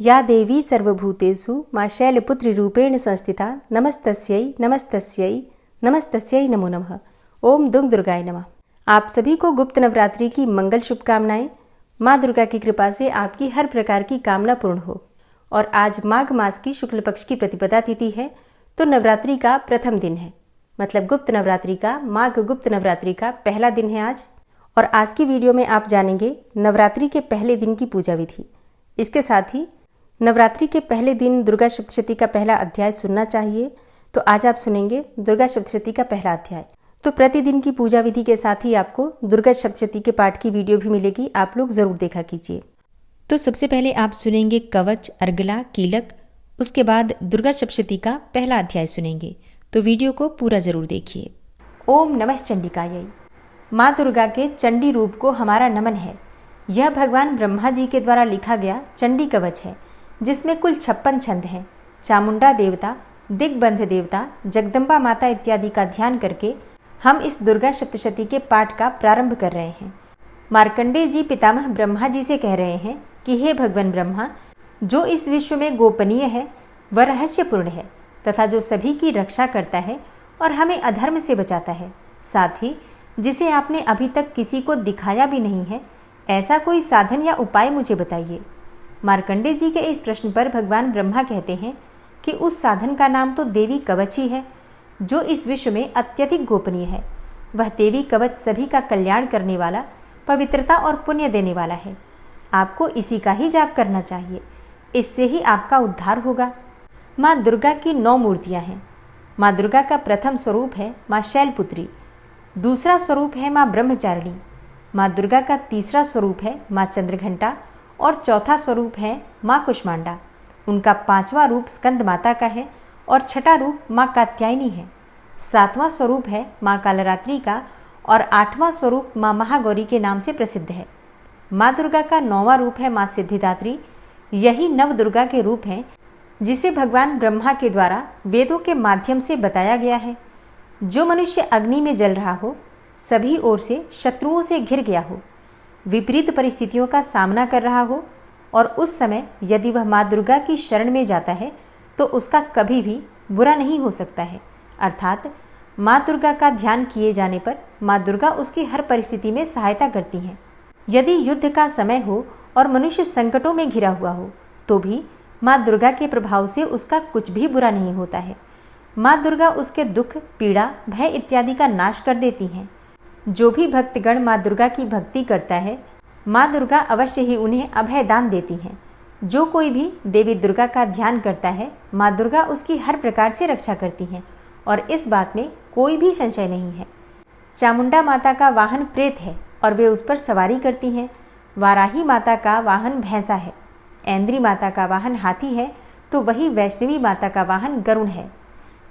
या देवी सर्वभूतेषु मां शैलपुत्रीरूपेण संस्थिता नमस्तस्यै नमस्तस्यै नमस्तस्यै नमो नमः। ओम दुर्ग दुर्गाय नमः। आप सभी को गुप्त नवरात्रि की मंगल शुभकामनाएं। माँ दुर्गा की कृपा से आपकी हर प्रकार की कामना पूर्ण हो। और आज माघ मास की शुक्ल पक्ष की प्रतिपदा तिथि है, तो नवरात्रि का प्रथम दिन है, मतलब गुप्त नवरात्रि का, माघ गुप्त नवरात्रि का पहला दिन है आज। और आज की वीडियो में आप जानेंगे नवरात्रि के पहले दिन की पूजा विधि। इसके साथ ही नवरात्रि के पहले दिन दुर्गा सप्तशती का पहला अध्याय सुनना चाहिए, तो आज आप सुनेंगे दुर्गा सप्तशती का पहला अध्याय। तो प्रतिदिन की पूजा विधि के साथ ही आपको दुर्गा सप्तशती के पाठ की वीडियो भी मिलेगी, आप लोग जरूर देखा कीजिए। तो सबसे पहले आप सुनेंगे कवच, अर्गला, कीलक, उसके बाद दुर्गा सप्तशती का पहला अध्याय सुनेंगे। तो वीडियो को पूरा जरूर देखिए। ओम नमः चंडिकायै। माँ दुर्गा के चंडी रूप को हमारा नमन है। यह भगवान ब्रह्मा जी के द्वारा लिखा गया चंडी कवच है, जिसमें कुल 56 छंद हैं। चामुंडा देवता, दिग्बंध देवता, जगदम्बा माता इत्यादि का ध्यान करके हम इस दुर्गा सप्तशती के पाठ का प्रारंभ कर रहे हैं। मार्कंडेय जी पितामह ब्रह्मा जी से कह रहे हैं कि हे भगवान ब्रह्मा, जो इस विश्व में गोपनीय है वह रहस्यपूर्ण है तथा जो सभी की रक्षा करता है और हमें अधर्म से बचाता है, साथ ही जिसे आपने अभी तक किसी को दिखाया भी नहीं है, ऐसा कोई साधन या उपाय मुझे बताइए। मार्कंडेय जी के इस प्रश्न पर भगवान ब्रह्मा कहते हैं कि उस साधन का नाम तो देवी कवच ही है, जो इस विश्व में अत्यधिक गोपनीय है। वह देवी कवच सभी का कल्याण करने वाला, पवित्रता और पुण्य देने वाला है। आपको इसी का ही जाप करना चाहिए, इससे ही आपका उद्धार होगा। माँ दुर्गा की 9 मूर्तियाँ हैं। माँ दुर्गा का प्रथम स्वरूप है माँ शैलपुत्री, दूसरा स्वरूप है माँ ब्रह्मचारिणी, माँ दुर्गा का तीसरा स्वरूप है माँ चंद्रघंटा और चौथा स्वरूप है माँ कुष्मांडा। उनका 5वां रूप स्कंद माता का है और छठा रूप माँ कात्यायनी है। 7वां स्वरूप है माँ कालरात्रि का और 8वां स्वरूप माँ महागौरी के नाम से प्रसिद्ध है। माँ दुर्गा का 9वां रूप है माँ सिद्धिदात्री। यही नव दुर्गा के रूप हैं, जिसे भगवान ब्रह्मा के द्वारा वेदों के माध्यम से बताया गया है। जो मनुष्य अग्नि में जल रहा हो, सभी ओर से शत्रुओं से घिर गया हो, विपरीत परिस्थितियों का सामना कर रहा हो, और उस समय यदि वह माँ दुर्गा की शरण में जाता है तो उसका कभी भी बुरा नहीं हो सकता है। अर्थात माँ दुर्गा का ध्यान किए जाने पर माँ दुर्गा उसकी हर परिस्थिति में सहायता करती हैं। यदि युद्ध का समय हो और मनुष्य संकटों में घिरा हुआ हो, तो भी माँ दुर्गा के प्रभाव से उसका कुछ भी बुरा नहीं होता है। माँ दुर्गा उसके दुख, पीड़ा, भय इत्यादि का नाश कर देती हैं। जो भी भक्तगण माँ दुर्गा की भक्ति करता है, माँ दुर्गा अवश्य ही उन्हें अभय दान देती हैं। जो कोई भी देवी दुर्गा का ध्यान करता है, माँ दुर्गा उसकी हर प्रकार से रक्षा करती हैं, और इस बात में कोई भी संशय नहीं है। चामुंडा माता का वाहन प्रेत है और वे उस पर सवारी करती हैं। वाराही माता का वाहन भैंसा है। ऐन्द्री माता का वाहन हाथी है, तो वही वैष्णवी माता का वाहन गरुड़ है।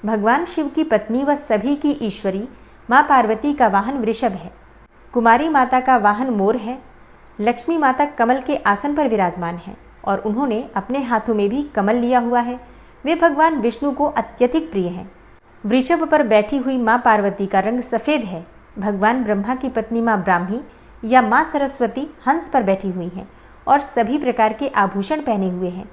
भगवान शिव की पत्नी व सभी की ईश्वरी माँ पार्वती का वाहन वृषभ है। कुमारी माता का वाहन मोर है। लक्ष्मी माता कमल के आसन पर विराजमान है और उन्होंने अपने हाथों में भी कमल लिया हुआ है। वे भगवान विष्णु को अत्यधिक प्रिय हैं। वृषभ पर बैठी हुई माँ पार्वती का रंग सफ़ेद है। भगवान ब्रह्मा की पत्नी माँ ब्राह्मी या माँ सरस्वती हंस पर बैठी हुई हैं और सभी प्रकार के आभूषण पहने हुए हैं।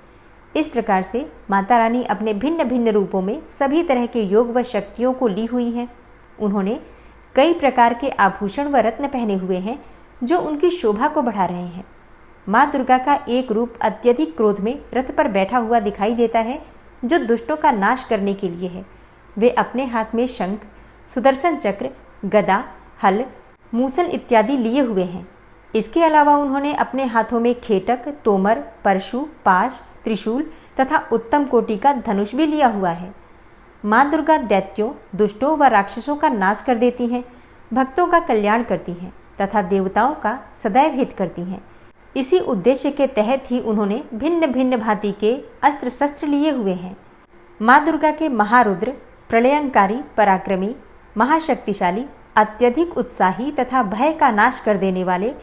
इस प्रकार से माता रानी अपने भिन्न भिन्न रूपों में सभी तरह के योग व शक्तियों को ली हुई हैं। उन्होंने कई प्रकार के आभूषण व रत्न पहने हुए हैं, जो उनकी शोभा को बढ़ा रहे हैं। माँ दुर्गा का एक रूप अत्यधिक क्रोध में रथ पर बैठा हुआ दिखाई देता है, जो दुष्टों का नाश करने के लिए है। वे अपने हाथ में शंख, सुदर्शन चक्र, गदा, हल, मूसल इत्यादि लिए हुए हैं। इसके अलावा उन्होंने अपने हाथों में खेटक, तोमर, परशु, पाश, त्रिशूल तथा उत्तम कोटि का धनुष भी लिया हुआ है। माँ दुर्गा दैत्यों, दुष्टों व राक्षसों का नाश कर देती हैं, भक्तों का कल्याण करती हैं तथा देवताओं का सदैव हित करती हैं। इसी उद्देश्य के तहत ही उन्होंने भिन्न भिन्न भांति के अस्त्र शस्त्र लिए हुए हैं। माँ दुर्गा के महारुद्र, प्रलयंकारी, पराक्रमी, महाशक्तिशाली, अत्यधिक उत्साही तथा भय का नाश कर देने वाले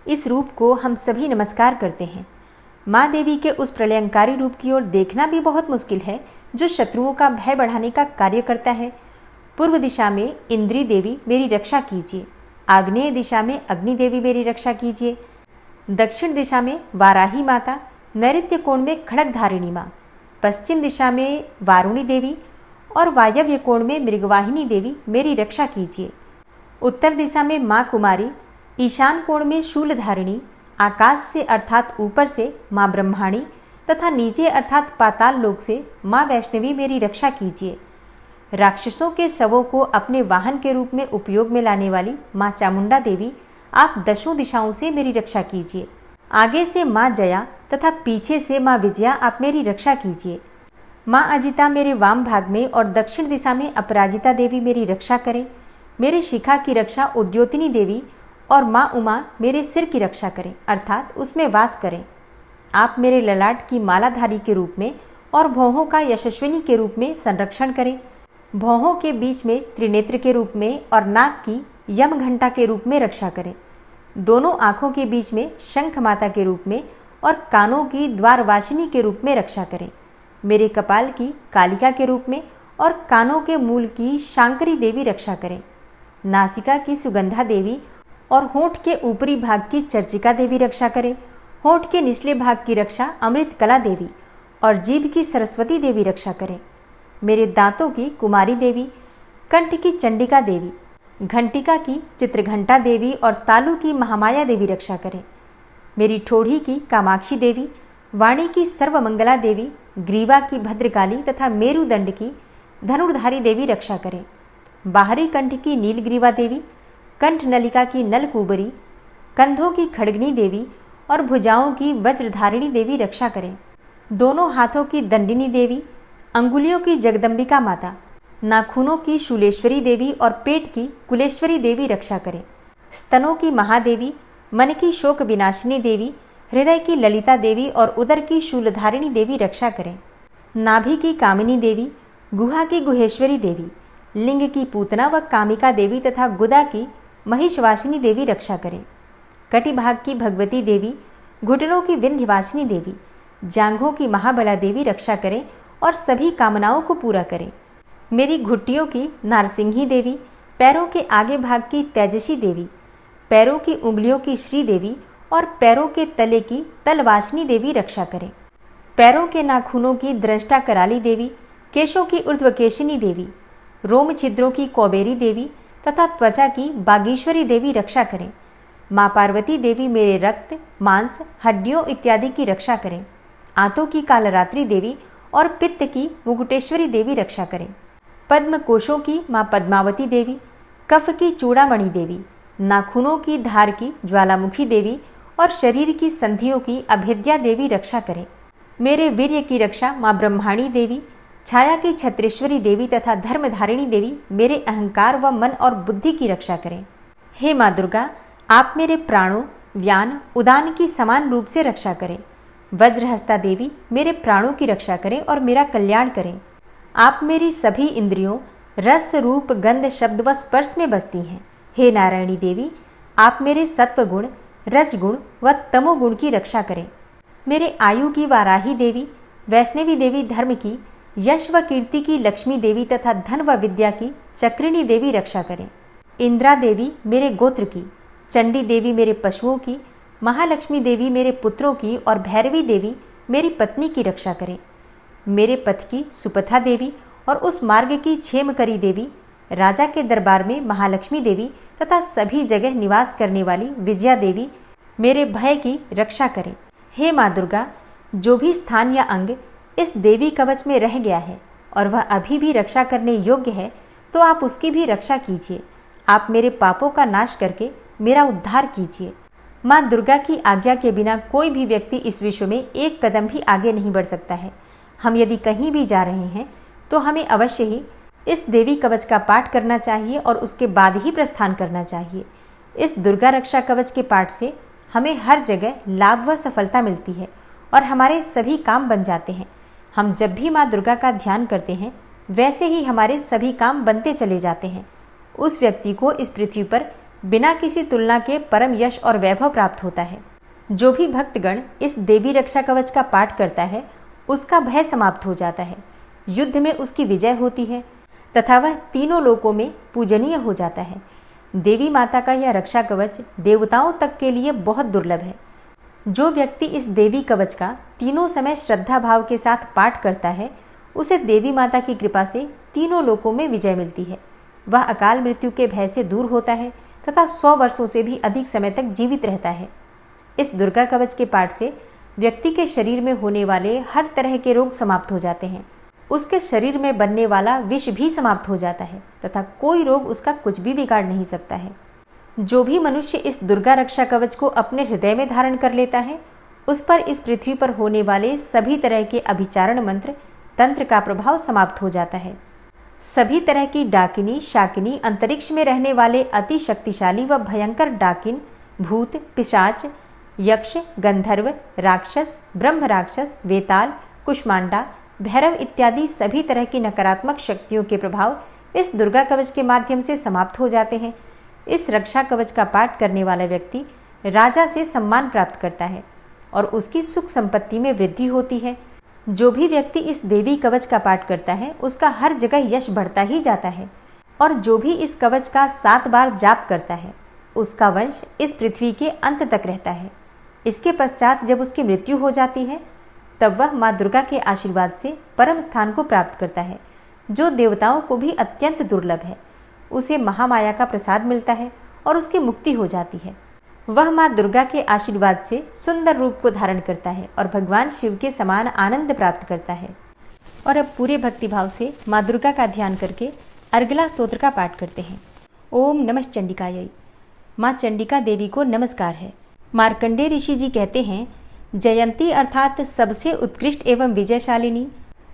इस रूप को हम सभी नमस्कार करते हैं। माँ देवी के उस प्रलयंकारी रूप की ओर देखना भी बहुत मुश्किल है, जो शत्रुओं का भय बढ़ाने का कार्य करता है। पूर्व दिशा में इंद्री देवी मेरी रक्षा कीजिए, आग्नेय दिशा में अग्नि देवी मेरी रक्षा कीजिए, दक्षिण दिशा में वाराही माता, नैऋत्य कोण में खड़ग धारिणी माँ, पश्चिम दिशा में वारुणी देवी और वायव्य कोण में मृगवाहिनी देवी मेरी रक्षा कीजिए। उत्तर दिशा में माँ कुमारी, ईशान कोण में शूलधारिणी, आकाश से अर्थात ऊपर से माँ ब्रह्माणी तथा नीचे अर्थात पाताल लोक से माँ वैष्णवी मेरी रक्षा कीजिए। राक्षसों के शवों को अपने वाहन के रूप में उपयोग में लाने वाली माँ चामुंडा देवी, आप दशों दिशाओं से मेरी रक्षा कीजिए। आगे से माँ जया तथा पीछे से माँ विजया आप मेरी रक्षा कीजिए। माँ अजिता मेरे वाम भाग में और दक्षिण दिशा में अपराजिता देवी मेरी रक्षा करें। मेरे शिखा की रक्षा उद्योतिनी देवी और माँ उमा मेरे सिर की रक्षा करें अर्थात उसमें वास करें। आप मेरे ललाट की मालाधारी के रूप में और भौहों का यशस्विनी के रूप में संरक्षण करें। भौहों के बीच में त्रिनेत्र के रूप में और नाक की यम घंटा के रूप में रक्षा करें। दोनों आँखों के बीच में शंख माता के रूप में और कानों की द्वारवासिनी के रूप में रक्षा करें। मेरे कपाल की कालिका के रूप में और कानों के मूल की शांकरी देवी रक्षा करें। नासिका की सुगंधा देवी और होंठ के ऊपरी भाग की चर्चिका देवी रक्षा करें। होंठ के निचले भाग की रक्षा अमृत कला देवी और जीभ की सरस्वती देवी रक्षा करें। मेरे दांतों की कुमारी देवी, कंठ की चंडिका देवी, घंटिका की चित्रघंटा देवी और तालु की महामाया देवी रक्षा करें। मेरी ठोड़ी की कामाक्षी देवी, वाणी की सर्वमंगला देवी, ग्रीवा की भद्रकाली तथा मेरुदंड की धनुर्धारी देवी रक्षा करें। बाहरी कंठ की नीलग्रीवा देवी, कंठ नलिका की नलकूबरी, कंधों की खड़गनी देवी और भुजाओं की वज्रधारिणी देवी रक्षा करें। दोनों हाथों की दंडिनी देवी, अंगुलियों की जगदम्बिका माता, नाखूनों की शूलेश्वरी देवी और पेट की कुलेश्वरी देवी रक्षा करें। स्तनों की महादेवी, मन की शोक विनाशिनी देवी, हृदय की ललिता देवी और उदर की शूलधारिणी देवी रक्षा करें। नाभि की कामिनी देवी, गुहा की गुहेश्वरी देवी, लिंग की पूतना व कामिका देवी तथा गुदा की महिषवासिनी देवी रक्षा करें। कटिभाग की भगवती देवी, घुटनों की विंध्यवासिनी देवी, जांघों की महाबला देवी रक्षा करें और सभी कामनाओं को पूरा करें। मेरी घुट्टियों की नारसिंही देवी, पैरों के आगे भाग की तेजसी देवी, पैरों की उंगलियों की श्री देवी और पैरों के तले की तलवासिनी देवी रक्षा करें। पैरों के नाखूनों की दृष्टा कराली देवी, केशों की ऊर्ध्वकेशिनी देवी, रोम छिद्रों की कौबेरी देवी तथा त्वचा की बागीश्वरी देवी रक्षा करें। माँ पार्वती देवी मेरे रक्त, मांस, हड्डियों इत्यादि की रक्षा करें। आंतों की कालरात्रि देवी और पित्त की मुकुटेश्वरी देवी रक्षा करें। पद्म कोशों की माँ पद्मावती देवी, कफ की चूड़ामणि देवी, नाखूनों की धार की ज्वालामुखी देवी और शरीर की संधियों की अभेद्या देवी रक्षा करें। मेरे वीर्य की रक्षा माँ ब्रह्माणी देवी, छाया की छत्रेश्वरी देवी तथा धर्मधारिणी देवी मेरे अहंकार व मन और बुद्धि की रक्षा करें। हे माँ दुर्गा, आप मेरे प्राणों, व्यान, उदान की समान रूप से रक्षा करें। वज्रहस्ता देवी मेरे प्राणों की रक्षा करें और मेरा कल्याण करें। आप मेरी सभी इंद्रियों, रस, रूप, गंध, शब्द व स्पर्श में बसती हैं। हे नारायणी देवी, आप मेरे सत्वगुण, रजगुण व तमोगुण की रक्षा करें। मेरे आयु की वाराही देवी, वैष्णवी देवी धर्म की, यश व कीर्ति की लक्ष्मी देवी तथा धन व विद्या की चक्रिणी देवी रक्षा करें। इंद्रा देवी मेरे गोत्र की, चंडी देवी मेरे पशुओं की, महालक्ष्मी देवी मेरे पुत्रों की और भैरवी देवी मेरी पत्नी की रक्षा करें। मेरे पथ की सुपथा देवी और उस मार्ग की क्षेमकरी देवी, राजा के दरबार में महालक्ष्मी देवी तथा सभी जगह निवास करने वाली विजया देवी मेरे भय की रक्षा करें। हे माँ दुर्गा, जो भी स्थान या अंग इस देवी कवच में रह गया है और वह अभी भी रक्षा करने योग्य है, तो आप उसकी भी रक्षा कीजिए। आप मेरे पापों का नाश करके मेरा उद्धार कीजिए। माँ दुर्गा की आज्ञा के बिना कोई भी व्यक्ति इस विश्व में एक कदम भी आगे नहीं बढ़ सकता है। हम यदि कहीं भी जा रहे हैं तो हमें अवश्य ही इस देवी कवच का पाठ करना चाहिए और उसके बाद ही प्रस्थान करना चाहिए। इस दुर्गा रक्षा कवच के पाठ से हमें हर जगह लाभ व सफलता मिलती है और हमारे सभी काम बन जाते हैं। हम जब भी माँ दुर्गा का ध्यान करते हैं, वैसे ही हमारे सभी काम बनते चले जाते हैं। उस व्यक्ति को इस पृथ्वी पर बिना किसी तुलना के परम यश और वैभव प्राप्त होता है। जो भी भक्तगण इस देवी रक्षा कवच का पाठ करता है, उसका भय समाप्त हो जाता है, युद्ध में उसकी विजय होती है तथा वह तीनों लोकों में पूजनीय हो जाता है। देवी माता का यह रक्षा कवच देवताओं तक के लिए बहुत दुर्लभ है। जो व्यक्ति इस देवी कवच का तीनों समय श्रद्धा भाव के साथ पाठ करता है, उसे देवी माता की कृपा से तीनों लोकों में विजय मिलती है। वह अकाल मृत्यु के भय से दूर होता है तथा 100 वर्षों से भी अधिक समय तक जीवित रहता है। इस दुर्गा कवच के पाठ से व्यक्ति के शरीर में होने वाले हर तरह के रोग समाप्त हो जाते हैं। उसके शरीर में बनने वाला विष भी समाप्त हो जाता है तथा कोई रोग उसका कुछ भी बिगाड़ नहीं सकता है। जो भी मनुष्य इस दुर्गा रक्षा कवच को अपने हृदय में धारण कर लेता है, उस पर इस पृथ्वी पर होने वाले सभी तरह के अभिचारण मंत्र तंत्र का प्रभाव समाप्त हो जाता है। सभी तरह की डाकिनी शाकिनी, अंतरिक्ष में रहने वाले अति शक्तिशाली व भयंकर डाकिन, भूत, पिशाच, यक्ष, गंधर्व, राक्षस, ब्रह्म राक्षस, वेताल, कुष्मांडा, भैरव इत्यादि सभी तरह की नकारात्मक शक्तियों के प्रभाव इस दुर्गा कवच के माध्यम से समाप्त हो जाते हैं। इस रक्षा कवच का पाठ करने वाला व्यक्ति राजा से सम्मान प्राप्त करता है और उसकी सुख संपत्ति में वृद्धि होती है। जो भी व्यक्ति इस देवी कवच का पाठ करता है, उसका हर जगह यश बढ़ता ही जाता है। और जो भी इस कवच का 7 बार जाप करता है, उसका वंश इस पृथ्वी के अंत तक रहता है। इसके पश्चात जब उसकी मृत्यु हो जाती है, तब वह माँ दुर्गा के आशीर्वाद से परम स्थान को प्राप्त करता है, जो देवताओं को भी अत्यंत दुर्लभ है। उसे महामाया का प्रसाद मिलता है और उसकी मुक्ति हो जाती है। वह माँ दुर्गा के आशीर्वाद से सुंदर रूप को धारण करता है और भगवान शिव के समान आनंद प्राप्त करता है। और अब पूरे भक्तिभाव से माँ दुर्गा का ध्यान करके अर्गला स्तोत्र का पाठ करते हैं। ओम नमः चंडिकायै। माँ चंडिका देवी को नमस्कार है। मार्कंडेय ऋषि जी कहते हैं, जयंती अर्थात सबसे उत्कृष्ट एवं विजयशालिनी,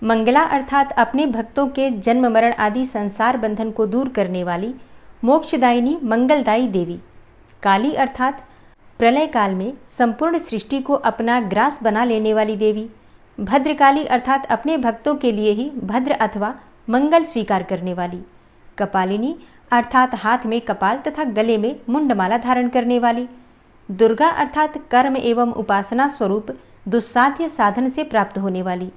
मंगला अर्थात अपने भक्तों के जन्म मरण आदि संसार बंधन को दूर करने वाली, मोक्षदायिनी मंगलदायी देवी, काली अर्थात प्रलय काल में संपूर्ण सृष्टि को अपना ग्रास बना लेने वाली देवी, भद्रकाली अर्थात अपने भक्तों के लिए ही भद्र अथवा मंगल स्वीकार करने वाली, कपालिनी अर्थात हाथ में कपाल तथा गले में मुंडमाला धारण करने वाली, दुर्गा अर्थात कर्म एवं उपासना स्वरूप दुस्साध्य साधन से प्राप्त होने वाली,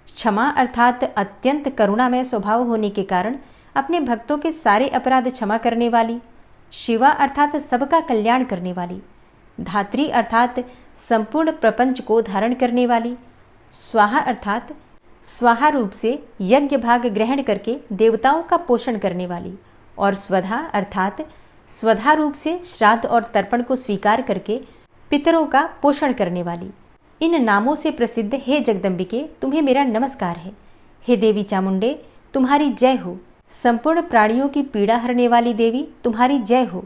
क्षमा अर्थात अत्यंत करुणामय स्वभाव होने के कारण अपने भक्तों के सारे अपराध क्षमा करने वाली, शिवा अर्थात सबका कल्याण करने वाली, धात्री अर्थात संपूर्ण प्रपंच को धारण करने वाली, स्वाहा अर्थात स्वाहा रूप से यज्ञ भाग ग्रहण करके देवताओं का पोषण करने वाली, और स्वधा अर्थात स्वधा रूप से श्राद्ध और तर्पण को स्वीकार करके पितरों का पोषण करने वाली। इन नामों से प्रसिद्ध हे जगदम्बिके, तुम्हें मेरा नमस्कार है। हे देवी चामुंडे, तुम्हारी जय हो। संपूर्ण प्राणियों की पीड़ा हरने वाली देवी, तुम्हारी जय हो।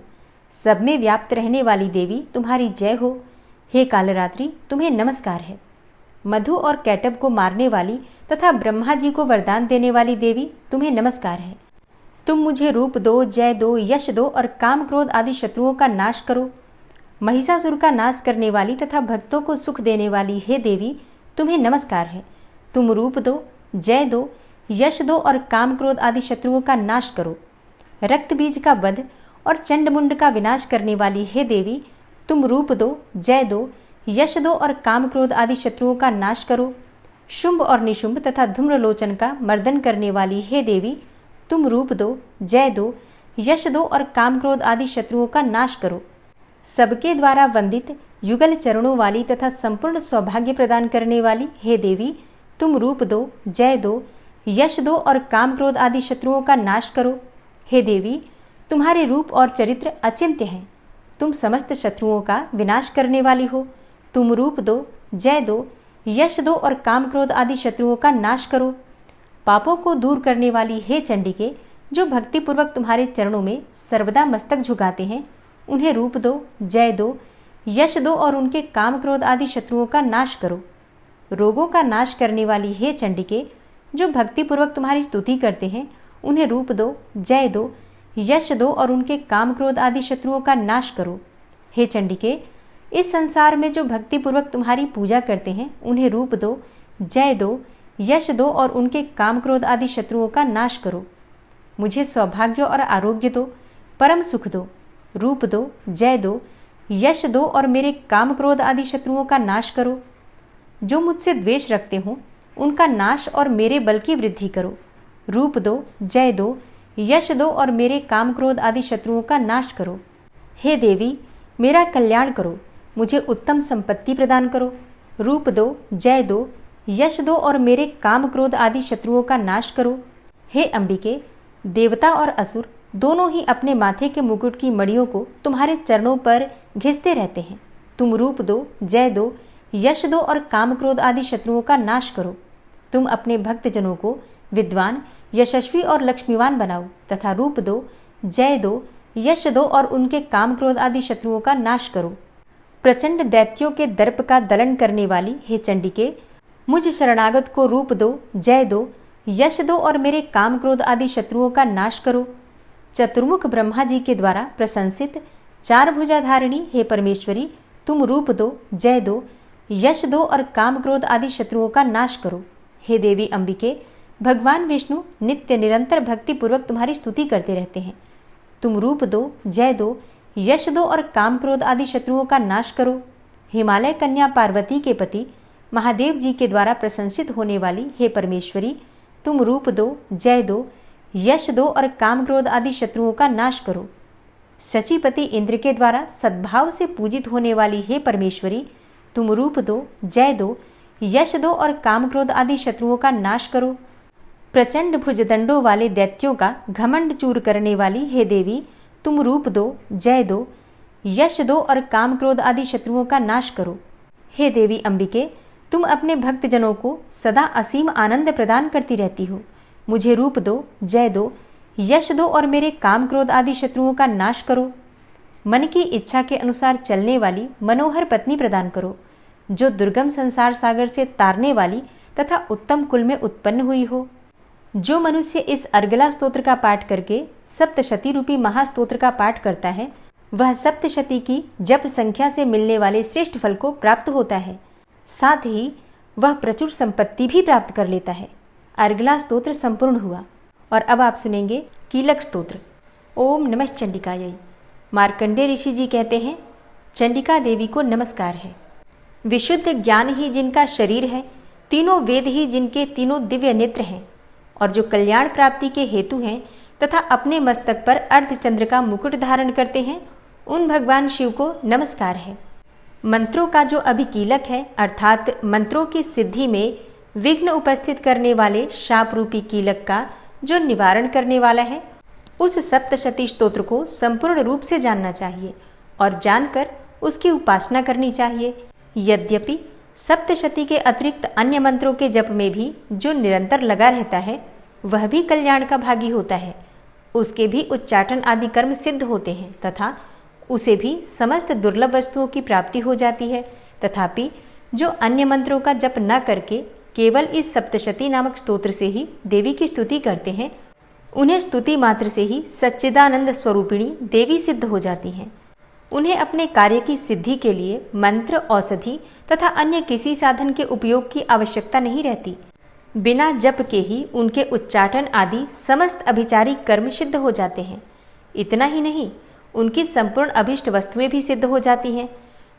सब में व्याप्त रहने वाली देवी, तुम्हारी जय हो। हे कालरात्रि, तुम्हें नमस्कार है। मधु और कैटब को मारने वाली तथा ब्रह्मा जी को वरदान देने वाली देवी, तुम्हें नमस्कार है। तुम मुझे रूप दो, जय दो, यश दो और काम क्रोध आदि शत्रुओं का नाश करो। महिषासुर का नाश करने वाली तथा भक्तों को सुख देने वाली हे देवी, तुम्हें नमस्कार है। तुम रूप दो, जय दो, यश दो और काम क्रोध आदि शत्रुओं का नाश करो। रक्त बीज का वध और चंडमुंड का विनाश करने वाली हे देवी, तुम रूप दो, जय दो, यश दो और काम क्रोध आदि शत्रुओं का नाश करो। शुंभ और निशुंभ तथा धूम्रलोचन का मर्दन करने वाली हे देवी, तुम रूप दो, जय दो, यश दो और काम क्रोध आदि शत्रुओं का नाश करो। सबके द्वारा वंदित युगल चरणों वाली तथा संपूर्ण सौभाग्य प्रदान करने वाली हे देवी, तुम रूप दो, जय दो, यश दो और काम क्रोध आदि शत्रुओं का नाश करो। हे देवी, तुम्हारे रूप और चरित्र अचिंत्य हैं। तुम समस्त शत्रुओं का विनाश करने वाली हो। तुम रूप दो, जय दो, यश दो और काम क्रोध आदि शत्रुओं का नाश करो। पापों को दूर करने वाली हे चंडिके, जो भक्तिपूर्वक तुम्हारे चरणों में सर्वदा मस्तक झुकाते हैं, उन्हें रूप दो, जय दो, यश दो और उनके काम क्रोध आदि शत्रुओं का नाश करो। रोगों का नाश करने वाली हे चंडिके, जो भक्तिपूर्वक तुम्हारी स्तुति करते हैं, उन्हें रूप दो, जय दो, यश दो और उनके काम क्रोध आदि शत्रुओं का नाश करो। हे चंडिके, इस संसार में जो भक्तिपूर्वक तुम्हारी पूजा करते हैं, उन्हें रूप दो, जय दो, यश दो और उनके काम क्रोध आदि शत्रुओं का नाश करो। मुझे सौभाग्य और आरोग्य दो, परम सुख दो। रूप दो, जय दो, यश दो और मेरे काम क्रोध आदि शत्रुओं का नाश करो। जो मुझसे द्वेष रखते हों, उनका नाश और मेरे बल की वृद्धि करो। रूप दो, जय दो, यश दो और मेरे काम क्रोध आदि शत्रुओं का नाश करो। हे देवी, मेरा कल्याण करो। मुझे उत्तम संपत्ति प्रदान करो। रूप दो, जय दो, यश दो और मेरे काम क्रोध आदि शत्रुओं का नाश करो। हे अंबिके, देवता और असुर दोनों ही अपने माथे के मुकुट की मड़ियों को तुम्हारे चरणों पर घिसते रहते हैं। तुम रूप दो, जय दो, यश दो और काम क्रोध आदि शत्रुओं का नाश करो। तुम अपने भक्तजनों को विद्वान, यशस्वी और लक्ष्मीवान बनाओ तथा रूप दो, जय दो, यश दो और उनके काम क्रोध आदि शत्रुओं का नाश करो। प्रचंड दैत्यों के दर्प का दलन करने वाली हे चंडिके, मुझ शरणागत को रूप दो, जय दो, यश दो और मेरे काम क्रोध आदि शत्रुओं का नाश करो। चतुर्मुख ब्रह्मा जी के द्वारा प्रशंसित चार भुजाधारिणी हे परमेश्वरी, तुम रूप दो, जय दो, यश दो और काम क्रोध आदि शत्रुओं का नाश करो। हे देवी अंबिके, भगवान विष्णु नित्य निरंतर भक्ति पूर्वक तुम्हारी स्तुति करते रहते हैं। तुम रूप दो, जय दो, यश दो और काम क्रोध आदि शत्रुओं का नाश करो। हिमालय कन्या पार्वती के पति महादेव जी के द्वारा प्रशंसित होने वाली हे परमेश्वरी, तुम रूप दो, जय दो, यश दो और काम क्रोध आदि शत्रुओं का नाश करो। शचीपति इंद्र के द्वारा सद्भाव से पूजित होने वाली हे परमेश्वरी, तुम रूप दो, जय दो, यश दो और काम क्रोध आदि शत्रुओं का नाश करो। प्रचंड भुजदंडों वाले दैत्यों का घमंड चूर करने वाली हे देवी, तुम रूप दो, जय दो, यश दो और काम क्रोध आदि शत्रुओं का नाश करो। हे देवी अंबिके, तुम अपने भक्तजनों को सदा असीम आनंद प्रदान करती रहती हो। मुझे रूप दो, जय दो, यश दो और मेरे काम क्रोध आदि शत्रुओं का नाश करो। मन की इच्छा के अनुसार चलने वाली मनोहर पत्नी प्रदान करो, जो दुर्गम संसार सागर से तारने वाली तथा उत्तम कुल में उत्पन्न हुई हो। जो मनुष्य इस अर्गला स्तोत्र का पाठ करके सप्तशती रूपी महास्तोत्र का पाठ करता है, वह सप्तशती की जप संख्या से मिलने वाले श्रेष्ठ फल को प्राप्त होता है। साथ ही वह प्रचुर संपत्ति भी प्राप्त कर लेता है। अर्गला स्तोत्र संपूर्ण हुआ और अब आप सुनेंगे कीलक स्तोत्र। ओम नमः चंडिकायै। मार्कंडेय ऋषि जी कहते हैं, चंडिका देवी को नमस्कार है। विशुद्ध ज्ञान ही जिनका शरीर है, तीनों वेद ही जिनके तीनों दिव्य नेत्र हैं और जो कल्याण प्राप्ति के हेतु हैं तथा अपने मस्तक पर अर्धचंद्र का मुकुट धारण करते हैं, उन भगवान शिव को नमस्कार है। मंत्रों का जो अभिकीलक है, अर्थात मंत्रों की सिद्धि में विघ्न उपस्थित करने वाले शाप रूपी कीलक का जो निवारण करने वाला है, उस सप्तशती स्तोत्र को संपूर्ण रूप से जानना चाहिए और जानकर उसकी उपासना करनी चाहिए। यद्यपि सप्तशती के अतिरिक्त अन्य मंत्रों के जप में भी जो निरंतर लगा रहता है, वह भी कल्याण का भागी होता है। उसके भी उच्चाटन आदि कर्म सिद्ध होते हैं तथा उसे भी समस्त दुर्लभ वस्तुओं की प्राप्ति हो जाती है। तथापि जो अन्य मंत्रों का जप न करके केवल इस सप्तशती नामक स्तोत्र से ही देवी की स्तुति करते हैं, उन्हें स्तुति मात्र से ही सच्चिदानंद स्वरूपिणी देवी सिद्ध हो जाती हैं। उन्हें अपने कार्य की सिद्धि के लिए मंत्र, औषधि तथा अन्य किसी साधन के उपयोग की आवश्यकता नहीं रहती। बिना जप के ही उनके उच्चाटन आदि समस्त अभिचारिक कर्म सिद्ध हो जाते हैं। इतना ही नहीं, उनकी संपूर्ण अभिष्ट वस्तुएं भी सिद्ध हो जाती हैं।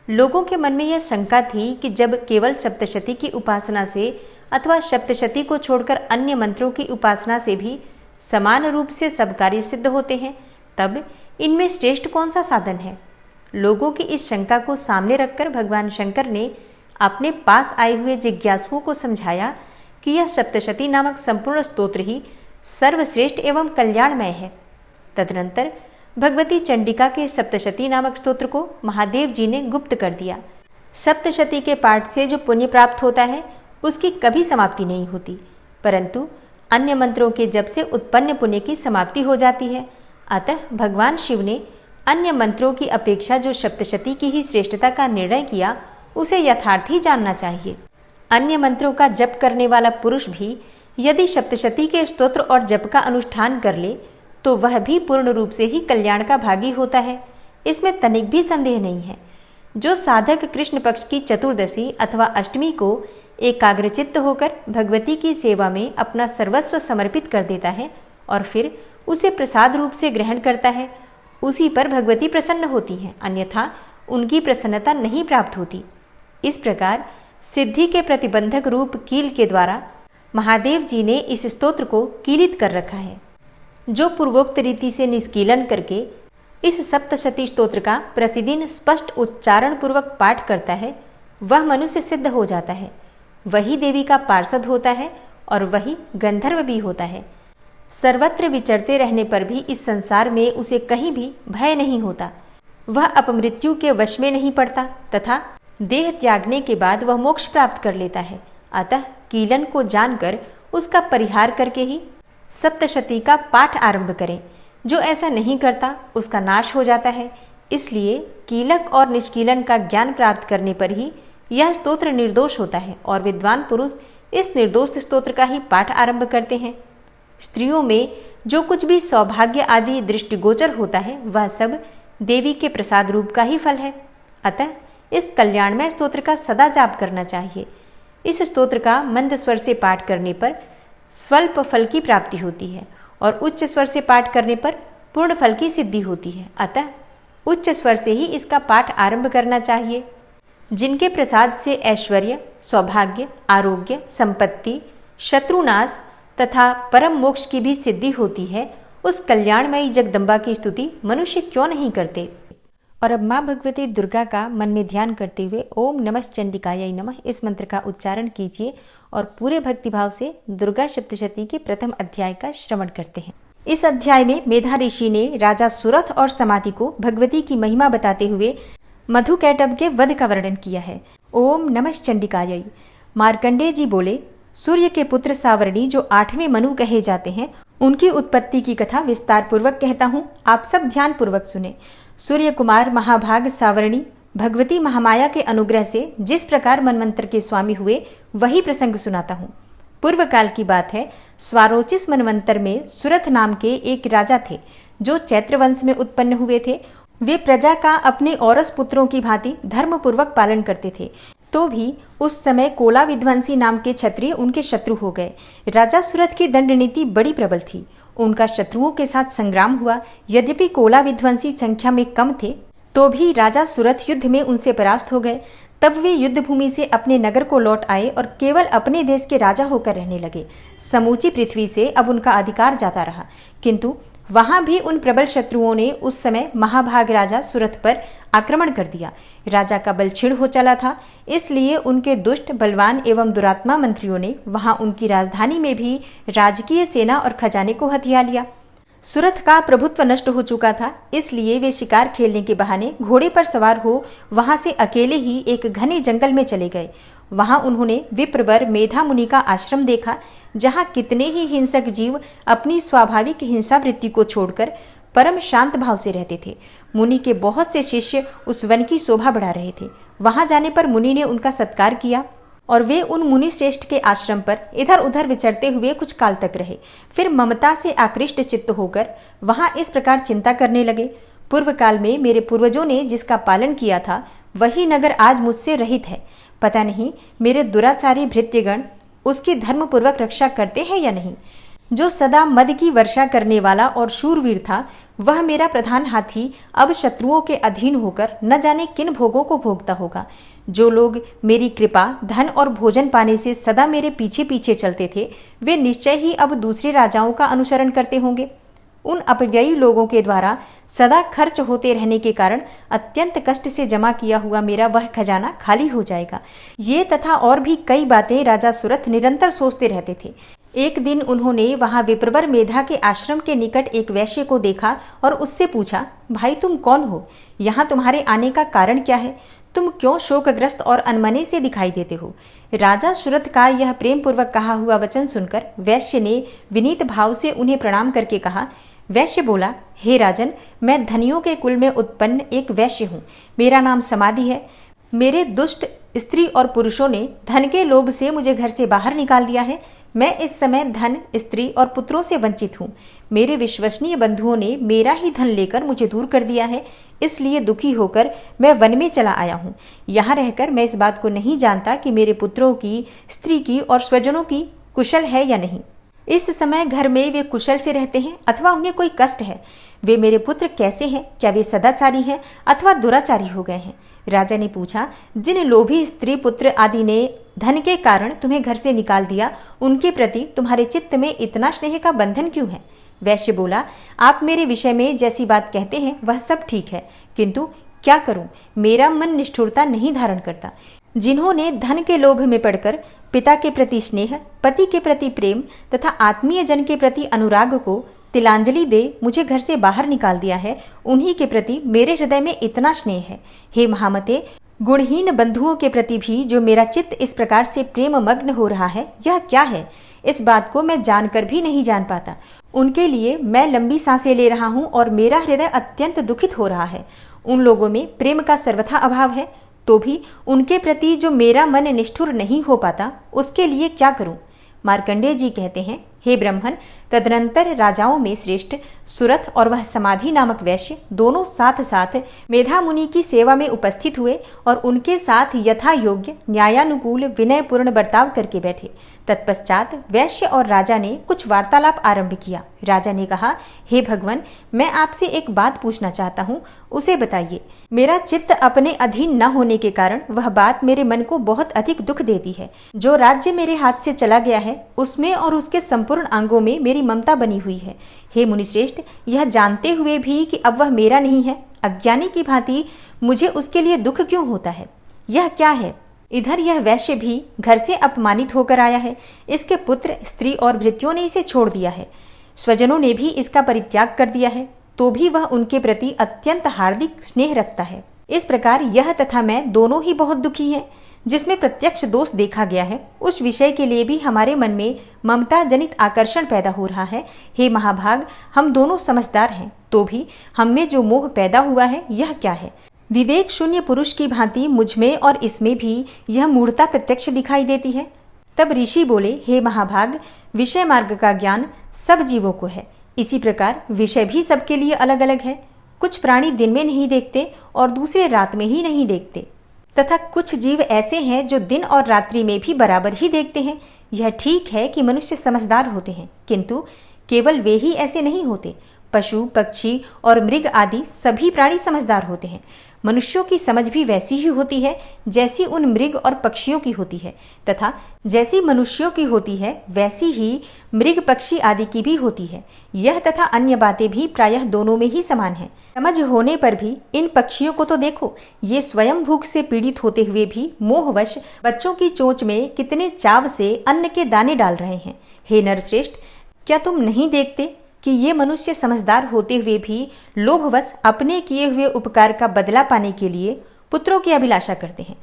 लोगों के मन में यह शंका थी कि जब केवल सप्तशती की उपासना से अथवा सप्तशती को छोड़कर अन्य मंत्रों की उपासना से भी समान रूप से सब कार्य सिद्ध होते हैं, तब इनमें श्रेष्ठ कौन सा साधन है। लोगों की इस शंका को सामने रखकर भगवान शंकर ने अपने पास आए हुए जिज्ञासुओं को समझाया कि यह सप्तशती नामक संपूर्ण स्तोत्र ही सर्वश्रेष्ठ एवं कल्याणमय है। तदनंतर भगवती चंडिका के सप्तशती नामक स्तोत्र को महादेव जी ने गुप्त कर दिया। सप्तशती के पाठ से जो पुण्य प्राप्त होता है, उसकी कभी समाप्ति नहीं होती, परंतु अन्य मंत्रों के जप से उत्पन्न पुण्य की समाप्ति हो जाती है। अतः भगवान शिव ने अन्य मंत्रों की अपेक्षा जो सप्तशती की ही श्रेष्ठता का निर्णय किया, उसे यथार्थ ही जानना चाहिए। अन्य मंत्रों का जप करने वाला पुरुष भी यदि सप्तशती के स्तोत्र और जप का अनुष्ठान कर ले, तो वह भी पूर्ण रूप से ही कल्याण का भागी होता है। इसमें तनिक भी संदेह नहीं है। जो साधक कृष्ण पक्ष की चतुर्दशी अथवा अष्टमी को एकाग्रचित्त होकर भगवती की सेवा में अपना सर्वस्व समर्पित कर देता है और फिर उसे प्रसाद रूप से ग्रहण करता है, उसी पर भगवती प्रसन्न होती हैं, अन्यथा उनकी प्रसन्नता नहीं प्राप्त होती। इस प्रकार सिद्धि के प्रतिबंधक रूप कील के द्वारा महादेव जी ने इस स्तोत्र को कीलित कर रखा है। जो पूर्वोक्त रीति से निष्कीलन करके इस सप्तशती स्तोत्र का प्रतिदिन स्पष्ट उच्चारण पूर्वक पाठ करता है, वह मनुष्य सिद्ध हो जाता है, वही देवी का पार्षद होता है और वही गंधर्व भी होता है। सर्वत्र विचरते रहने पर भी इस संसार में उसे कहीं भी भय नहीं होता। वह अपमृत्यु के वश में नहीं पड़ता तथा देह त्यागने के बाद वह मोक्ष प्राप्त कर लेता है। अतः कीलन को जानकर उसका परिहार करके ही सप्तशती का पाठ आरंभ करें। जो ऐसा नहीं करता उसका नाश हो जाता है। इसलिए कीलक और निष्कीलन का ज्ञान प्राप्त करने पर ही यह स्तोत्र निर्दोष होता है और विद्वान पुरुष इस निर्दोष स्तोत्र का ही पाठ आरंभ करते हैं। स्त्रियों में जो कुछ भी सौभाग्य आदि दृष्टिगोचर होता है वह सब देवी के प्रसाद रूप का ही फल है। अतः इस कल्याणमय स्तोत्र का सदा जाप करना चाहिए। इस स्तोत्र का मंद स्वर से पाठ करने पर स्वल्प फल की प्राप्ति होती है और उच्च स्वर से पाठ करने पर पूर्ण फल की सिद्धि होती है। अतः उच्च स्वर से ही इसका पाठ आरंभ करना चाहिए। जिनके प्रसाद से ऐश्वर्य, सौभाग्य, आरोग्य, संपत्ति, शत्रुनाश तथा परम मोक्ष की भी सिद्धि होती है, उस कल्याणमयी जगदम्बा की स्तुति मनुष्य क्यों नहीं करते। और अब माँ भगवती दुर्गा का मन में ध्यान करते हुए ओम नमः चंडिकायै नमः इस मंत्र का उच्चारण कीजिए और पूरे भक्तिभाव से दुर्गा सप्तशती के प्रथम अध्याय का श्रवण करते हैं। इस अध्याय में मेधा ऋषि ने राजा सुरथ और समाधि को भगवती की महिमा बताते हुए मधुकैटभ के वध का वर्णन किया है। ओम नमः चंडिकायै। मार्कंडेय जी बोले, सूर्य के पुत्र सावरणी जो 8वें मनु कहे जाते हैं, उनकी उत्पत्ति की कथा विस्तार पूर्वक कहता हूँ, आप सब ध्यान पूर्वक सुने। सूर्य कुमार महाभाग सावरणी भगवती महामाया के अनुग्रह से जिस प्रकार मनवंतर के स्वामी हुए वही प्रसंग सुनाता हूँ। पूर्व काल की बात है। स्वारोचिस मनवंतर में सुरथ नाम के एक राजा थे जो चैत्र वंश में उत्पन्न हुए थे। वे प्रजा का अपने औरस पुत्रों की भांति धर्मपूर्वक पालन करते थे। तो भी उस समय कोला विध्वंसी नाम के क्षत्रिय उनके शत्रु हो गए। राजा सुरथ की दंड नीति बड़ी प्रबल थी। उनका शत्रुओं के साथ संग्राम हुआ। यद्यपि कोला विध्वंसी संख्या में कम थे तो भी राजा सुरथ युद्ध में उनसे परास्त हो गए। तब वे युद्ध भूमि से अपने नगर को लौट आए और केवल अपने देश के राजा होकर रहने लगे। समूची पृथ्वी से अब उनका अधिकार जाता रहा, किंतु वहां भी उन प्रबल शत्रुओं ने उस समय महाभाग राजा सुरथ पर आक्रमण कर दिया। राजा का बल क्षीण हो चला था, इसलिए उनके दुष्ट, बलवान एवं दुरात्मा मंत्रियों ने वहां उनकी राजधानी में भी राजकीय सेना और खजाने को हथिया लिया। सुरथ का प्रभुत्व नष्ट हो चुका था, इसलिए वे शिकार खेलने के बहाने घोड़े पर सवार हो वहां से अकेले ही एक घने जंगल में चले गए। वहां उन्होंने विप्रवर मेधा मुनि का आश्रम देखा, जहां कितने ही हिंसक जीव अपनी स्वाभाविक हिंसा वृत्ति को छोड़कर परम शांत भाव से रहते थे। मुनि के बहुत से शिष्य उस वन की शोभा बढ़ा रहे थे। वहां जाने पर मुनि ने उनका सत्कार किया और वे उन मुनि श्रेष्ठ के आश्रम पर इधर उधर विचरते हुए कुछ काल तक रहे। फिर ममता से आकृष्ट चित्त होकर वहां इस प्रकार चिंता करने लगे, पूर्व काल में मेरे पूर्वजों ने जिसका पालन किया था वही नगर आज मुझसे रहित है। पता नहीं मेरे दुराचारी भृत्यगण उसकी धर्मपूर्वक रक्षा करते हैं या नहीं। जो सदा मद की वर्षा करने वाला और शूरवीर था, वह मेरा प्रधान हाथी अब शत्रुओं के अधीन होकर न जाने किन भोगों को भोगता होगा। जो लोग मेरी कृपा, धन और भोजन पाने से सदा मेरे पीछे पीछे चलते थे, वे निश्चय ही अब दूसरे राजाओं का अनुसरण करते होंगे। उन अपव्ययी लोगों के द्वारा सदा खर्च होते रहने के कारण अत्यंत कष्ट से जमा किया हुआ मेरा वह खजाना खाली हो जाएगा। ये तथा और भी कई बातें राजा सुरथ निरंतर सोचते रहते थे। एक दिन उन्होंने वहां विप्रवर मेधा के आश्रम के निकट एक वैश्य को देखा और उससे पूछा, भाई तुम कौन हो? यहाँ तुम्हारे आने का कारण क्या है? तुम क्यों शोकग्रस्त और अनमने से दिखाई देते हो? राजा सुरथ का यह प्रेम पूर्वक कहा हुआ वचन सुनकर वैश्य ने विनीत भाव से उन्हें प्रणाम करके कहा। वैश्य बोला, हे राजन, मैं धनियों के कुल में उत्पन्न एक वैश्य हूँ। मेरा नाम समाधि है। मेरे दुष्ट स्त्री और पुरुषों ने धन के लोभ से मुझे घर से बाहर निकाल दिया है। मैं इस समय धन, स्त्री और पुत्रों से वंचित हूँ। मेरे विश्वसनीय बंधुओं ने मेरा ही धन लेकर मुझे दूर कर दिया है, इसलिए दुखी होकर मैं वन में चला आया हूँ। यहाँ रहकर मैं इस बात को नहीं जानता कि मेरे पुत्रों की, स्त्री की और स्वजनों की कुशल है या नहीं। इस समय घर में वे कुशल से रहते हैं अथवा उन्हें कोई कष्ट है। वे मेरे पुत्र कैसे हैं? क्या वे सदाचारी हैं अथवा दुराचारी हो गए हैं? राजा ने पूछा, जिन लोभी स्त्री पुत्र आदि ने धन के कारण तुम्हें घर से निकाल दिया, उनके प्रति तुम्हारे चित्त में इतना स्नेह का बंधन क्यों है? वैश्य बोला, आप मेरे विषय में जैसी बात कहते हैं वह सब ठीक है, किंतु क्या करूं? मेरा मन निष्ठुरता नहीं धारण करता। जिन्होंने धन के लोभ में पड़कर पिता के प्रति स्नेह, पति के प्रति प्रेम तथा आत्मीय जन के प्रति अनुराग को तिलांजलि दे मुझे घर से बाहर निकाल दिया है, उन्हीं के प्रति मेरे हृदय में इतना स्नेह है। हे महामते, गुणहीन बंधुओं के प्रति भी जो मेरा चित्त इस प्रकार से प्रेम मग्न हो रहा है, यह क्या है? इस बात को मैं जानकर भी नहीं जान पाता। उनके लिए मैं लंबी सांसें ले रहा हूँ और मेरा हृदय अत्यंत दुखित हो रहा है। उन लोगों में प्रेम का सर्वथा अभाव है, तो भी उनके प्रति जो मेरा मन निष्ठुर नहीं हो पाता, उसके लिए क्या करूं? मार्कंडेय जी कहते हैं, हे ब्रह्मन, तदनंतर राजाओं में श्रेष्ठ सुरथ और वह समाधि नामक वैश्य दोनों साथ साथ मेधा मुनि की सेवा में उपस्थित हुए और उनके साथ यथा योग्य न्यायानुकूल विनयपूर्ण बर्ताव करके बैठे। तत्पश्चात वैश्य और राजा ने कुछ वार्तालाप आरंभ किया। राजा ने कहा, हे भगवान, मैं आपसे एक बात पूछना चाहता हूँ, उसे बताइए। मेरा चित्त अपने अधीन न होने के कारण वह बात मेरे मन को बहुत अधिक दुख देती है। जो राज्य मेरे हाथ से चला गया है, उसमें और उसके संपूर्ण अंगों में मेरी ममता बनी हुई है। हे मुनिश्रेष्ठ, यह जानते हुए भी कि अब वह मेरा नहीं है, अज्ञानी की भांति मुझे उसके लिए दुख क्यों होता है? यह क्या है? इधर यह वैश्य भी घर से अपमानित होकर आया है। इसके पुत्र, स्त्री और भृत्यों ने इसे छोड़ दिया है। स्वजनों ने भी इसका परित्याग कर दिया है, तो भी वह उनके प्रति अत्यंत हार्दिक स्नेह रखता है। इस प्रकार यह तथा मैं दोनों ही बहुत दुखी हैं। जिसमें प्रत्यक्ष दोष देखा गया है, उस विषय के लिए भी हमारे मन में ममता जनित आकर्षण पैदा हो रहा है। हे महाभाग, हम दोनों समझदार हैं, तो भी हम में जो मोह पैदा हुआ है, यह क्या है? विवेक शून्य पुरुष की भांति मुझमें और इसमें भी यह मूढ़ता प्रत्यक्ष दिखाई देती है। तब ऋषि बोले, हे महाभाग, विषय मार्ग का ज्ञान सब जीवों को है। इसी प्रकार विषय भी सबके लिए अलग अलग है। कुछ प्राणी दिन में नहीं देखते और दूसरे रात में ही नहीं देखते, तथा कुछ जीव ऐसे हैं जो दिन और रात्रि में भी बराबर ही देखते हैं। यह ठीक है कि मनुष्य समझदार होते हैं, किंतु केवल वे ही ऐसे नहीं होते। पशु, पक्षी और मृग आदि सभी प्राणी समझदार होते हैं। मनुष्यों की समझ भी वैसी ही होती है जैसी उन मृग और पक्षियों की होती है, तथा जैसी मनुष्यों की होती है वैसी ही मृग, पक्षी आदि की भी होती है। यह तथा अन्य बातें भी प्रायः दोनों में ही समान है। समझ होने पर भी इन पक्षियों को तो देखो, ये स्वयं भूख से पीड़ित होते हुए भी मोहवश बच्चों की चोंच में कितने चाव से अन्न के दाने डाल रहे हैं। हे नरश्रेष्ठ, क्या तुम नहीं देखते कि ये मनुष्य समझदार होते हुए भी लोभवश अपने किए हुए उपकार का बदला पाने के लिए पुत्रों की अभिलाषा करते हैं?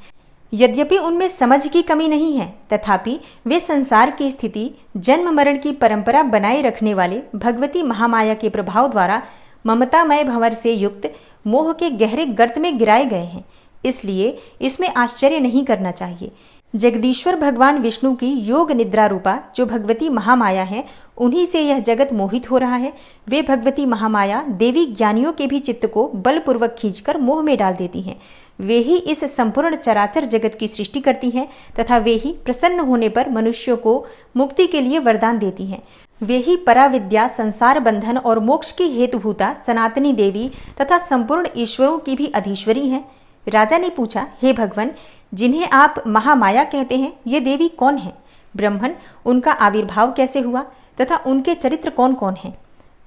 यद्यपि उनमें समझ की कमी नहीं है, तथापि वे संसार की स्थिति, जन्म मरण की परंपरा बनाए रखने वाले भगवती महामाया के प्रभाव द्वारा ममतामय भंवर से युक्त मोह के गहरे गर्त में गिराए गए हैं। इसलिए इसमें आश्चर्य नहीं करना चाहिए। जगदीश्वर भगवान विष्णु की योग निद्रा रूपा जो भगवती महामाया है, उन्हीं से यह जगत मोहित हो रहा है। वे भगवती महामाया देवी ज्ञानियों के भी चित्त को बलपूर्वक खींचकर मोह में डाल देती हैं। वे ही इस संपूर्ण चराचर जगत की सृष्टि करती हैं, तथा वे ही प्रसन्न होने पर मनुष्यों को मुक्ति के लिए वरदान देती हैं। वे ही पराविद्या, संसार बंधन और मोक्ष की हेतुभूता सनातनी देवी तथा संपूर्ण ईश्वरों की भी अधीश्वरी हैं। राजा ने पूछा, हे भगवान, जिन्हें आप महामाया कहते हैं, ये देवी कौन है? ब्रह्मन, उनका आविर्भाव कैसे हुआ तथा उनके चरित्र कौन कौन हैं?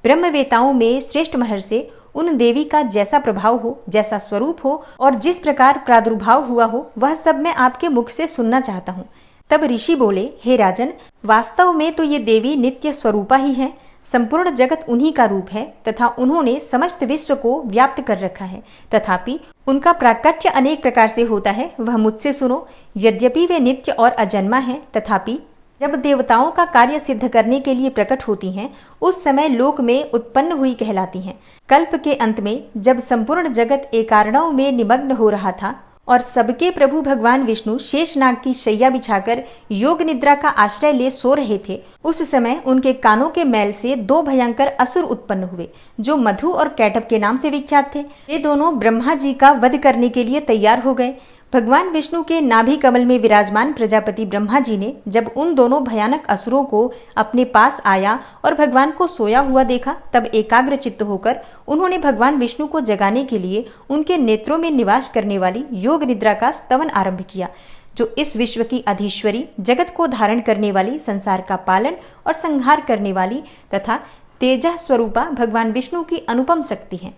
ब्रह्मवेताओं में श्रेष्ठ महर्षि उन देवी का जैसा प्रभाव हो, जैसा स्वरूप हो और जिस प्रकार प्रादुर्भाव हुआ हो, वह सब मैं आपके मुख से सुनना चाहता हूँ। तब ऋषि बोले, हे राजन, वास्तव में तो ये देवी नित्य स्वरूपा ही है। संपूर्ण जगत उन्हीं का रूप है तथा उन्होंने समस्त विश्व को व्याप्त कर रखा है। तथापि उनका प्राकट्य अनेक प्रकार से होता है, वह मुझसे सुनो। यद्यपि वे नित्य और अजन्मा हैं, तथापि जब देवताओं का कार्य सिद्ध करने के लिए प्रकट होती हैं, उस समय लोक में उत्पन्न हुई कहलाती हैं। कल्प के अंत में जब संपूर्ण जगत एकार्णव में निमग्न हो रहा था और सबके प्रभु भगवान विष्णु शेषनाग की शैया बिछाकर योग निद्रा का आश्रय ले सो रहे थे, उस समय उनके कानों के मैल से दो भयंकर असुर उत्पन्न हुए, जो मधु और कैटभ के नाम से विख्यात थे। वे दोनों ब्रह्मा जी का वध करने के लिए तैयार हो गए। भगवान विष्णु के नाभि कमल में विराजमान प्रजापति ब्रह्मा जी ने जब उन दोनों भयानक असुरों को अपने पास आया और भगवान को सोया हुआ देखा, तब एकाग्र चित्त होकर उन्होंने भगवान विष्णु को जगाने के लिए उनके नेत्रों में निवास करने वाली योग निद्रा का स्तवन आरंभ किया, जो इस विश्व की अधीश्वरी, जगत को धारण करने वाली, संसार का पालन और संहार करने वाली तथा तेजः स्वरूपा भगवान विष्णु की अनुपम शक्ति है।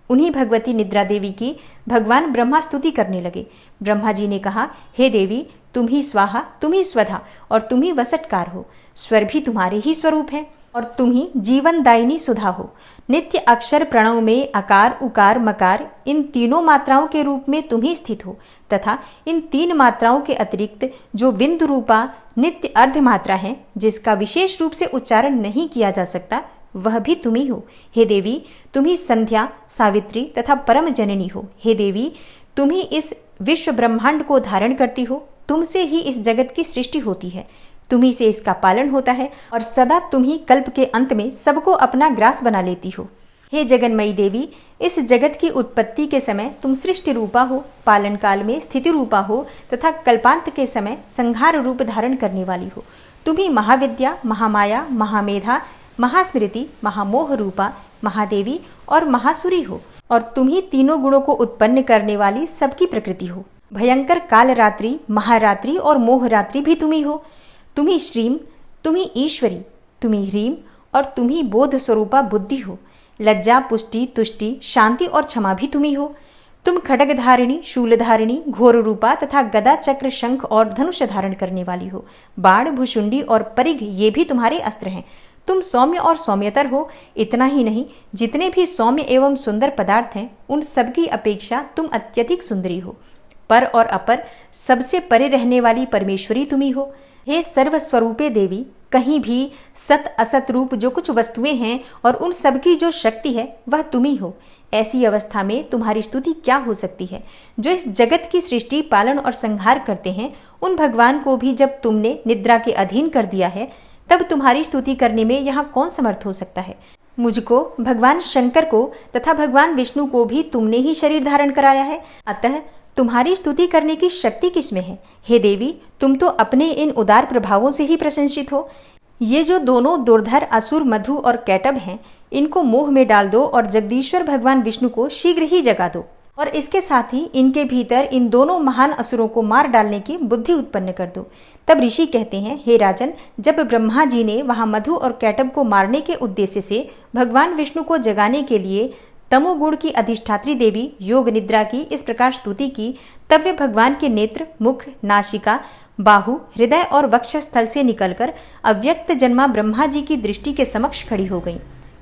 उन्हीं भगवती निद्रा देवी की भगवान ब्रह्मा स्तुति करने लगे। ब्रह्मा जी ने कहा, हे देवी, तुम ही स्वाहा, तुम ही स्वधा और तुम ही वसटकार हो। स्वर भी तुम्हारे ही स्वरूप है और तुम ही जीवनदायिनी सुधा हो। नित्य अक्षर प्रणव में अकार उकार मकार इन तीनों मात्राओं के रूप में तुम ही स्थित हो तथा इन 3 मात्राओं के अतिरिक्त जो बिंदु रूपा नित्य अर्ध मात्रा है, जिसका विशेष रूप से उच्चारण नहीं किया जा सकता, वह भी तुम ही हो। हे देवी, तुम ही संध्या, सावित्री तथा परम जननी हो। हे देवी, तुम ही इस विश्व ब्रह्मांड को धारण करती हो। तुमसे ही इस जगत की सृष्टि होती है, तुम्ही से इसका पालन होता है और सदा तुम ही कल्प के अंत में सबको अपना ग्रास बना लेती हो। हे जगन्मयी देवी, इस जगत की उत्पत्ति के समय तुम सृष्टि रूपा हो, पालन काल में स्थिति रूपा हो तथा कल्पांत के समय संहार रूप धारण करने वाली हो। तुम ही महाविद्या, महामाया, महामेधा, महास्मृति, महामोह रूपा, महादेवी और महासुरी हो और तुम ही तीनों गुणों को उत्पन्न करने वाली सबकी प्रकृति हो। भयंकर काल रात्रि, महारात्रि और मोहरात्रि भी तुम ही हो। तुम ही श्रीम, तुम ही ईश्वरी, तुम ही ह्रीम और तुम ही बोध स्वरूपा बुद्धि हो। लज्जा, पुष्टि, तुष्टि, शांति और क्षमा भी तुम ही हो। तुम खड्गधारिणी, शूलधारिणी, घोर रूपा तथा गदा, चक्र, शंख और धनुष धारण करने वाली हो। बाण, भुशुंडी और परिघ ये भी तुम्हारे अस्त्र हैं। तुम सौम्य और सौम्यतर हो। इतना ही नहीं, जितने भी सौम्य एवं सुंदर पदार्थ हैं, उन सबकी अपेक्षा तुम अत्यधिक सुंदरी हो। पर और अपर सबसे परे रहने वाली परमेश्वरी तुम ही हो। हे सर्वस्वरूपे देवी, कहीं भी सत असत रूप जो कुछ वस्तुएं हैं और उन सबकी जो शक्ति है, वह तुम ही हो। ऐसी अवस्था में तुम्हारी स्तुति क्या हो सकती है? जो इस जगत की सृष्टि, पालन और संहार करते हैं, उन भगवान को भी जब तुमने निद्रा के अधीन कर दिया है, तब तुम्हारी स्तुति करने में यहाँ कौन समर्थ हो सकता है? मुझको, भगवान शंकर को तथा भगवान विष्णु को भी तुमने ही शरीर धारण कराया है, अतः तुम्हारी स्तुति करने की शक्ति किसमें है? हे देवी, तुम तो अपने इन उदार प्रभावों से ही प्रशंसित हो। ये जो दोनों दुर्धर असुर मधु और कैटभ हैं, इनको मोह में डाल दो और जगदीश्वर भगवान विष्णु को शीघ्र ही जगा दो और इसके साथ ही इनके भीतर इन दोनों महान असुरों को मार डालने की बुद्धि उत्पन्न कर दो। तब ऋषि कहते हैं, हे राजन, जब ब्रह्मा जी ने वहां मधु और कैटभ को मारने के उद्देश्य से भगवान विष्णु को जगाने के लिए तमोगुण की अधिष्ठात्री देवी योग निद्रा की इस प्रकार स्तुति की, तब वे भगवान के नेत्र, मुख, नासिका, बाहु, हृदय और वक्षस्थल से निकलकर अव्यक्त जन्मा ब्रह्मा जी की दृष्टि के समक्ष खड़ी हो गई।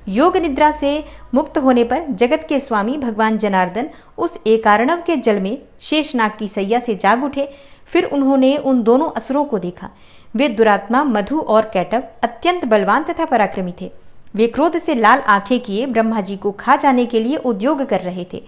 योग निद्रा से मुक्त होने पर जगत के स्वामी भगवान जनार्दन उस एकार्णव के जल में शेषनाग की सैया से जाग उठे। फिर उन्होंने उन दोनों असुरों को देखा। वे दुरात्मा मधु और कैटभ अत्यंत बलवान तथा पराक्रमी थे। वे क्रोध से लाल आंखें किए ब्रह्मा जी को खा जाने के लिए उद्योग कर रहे थे।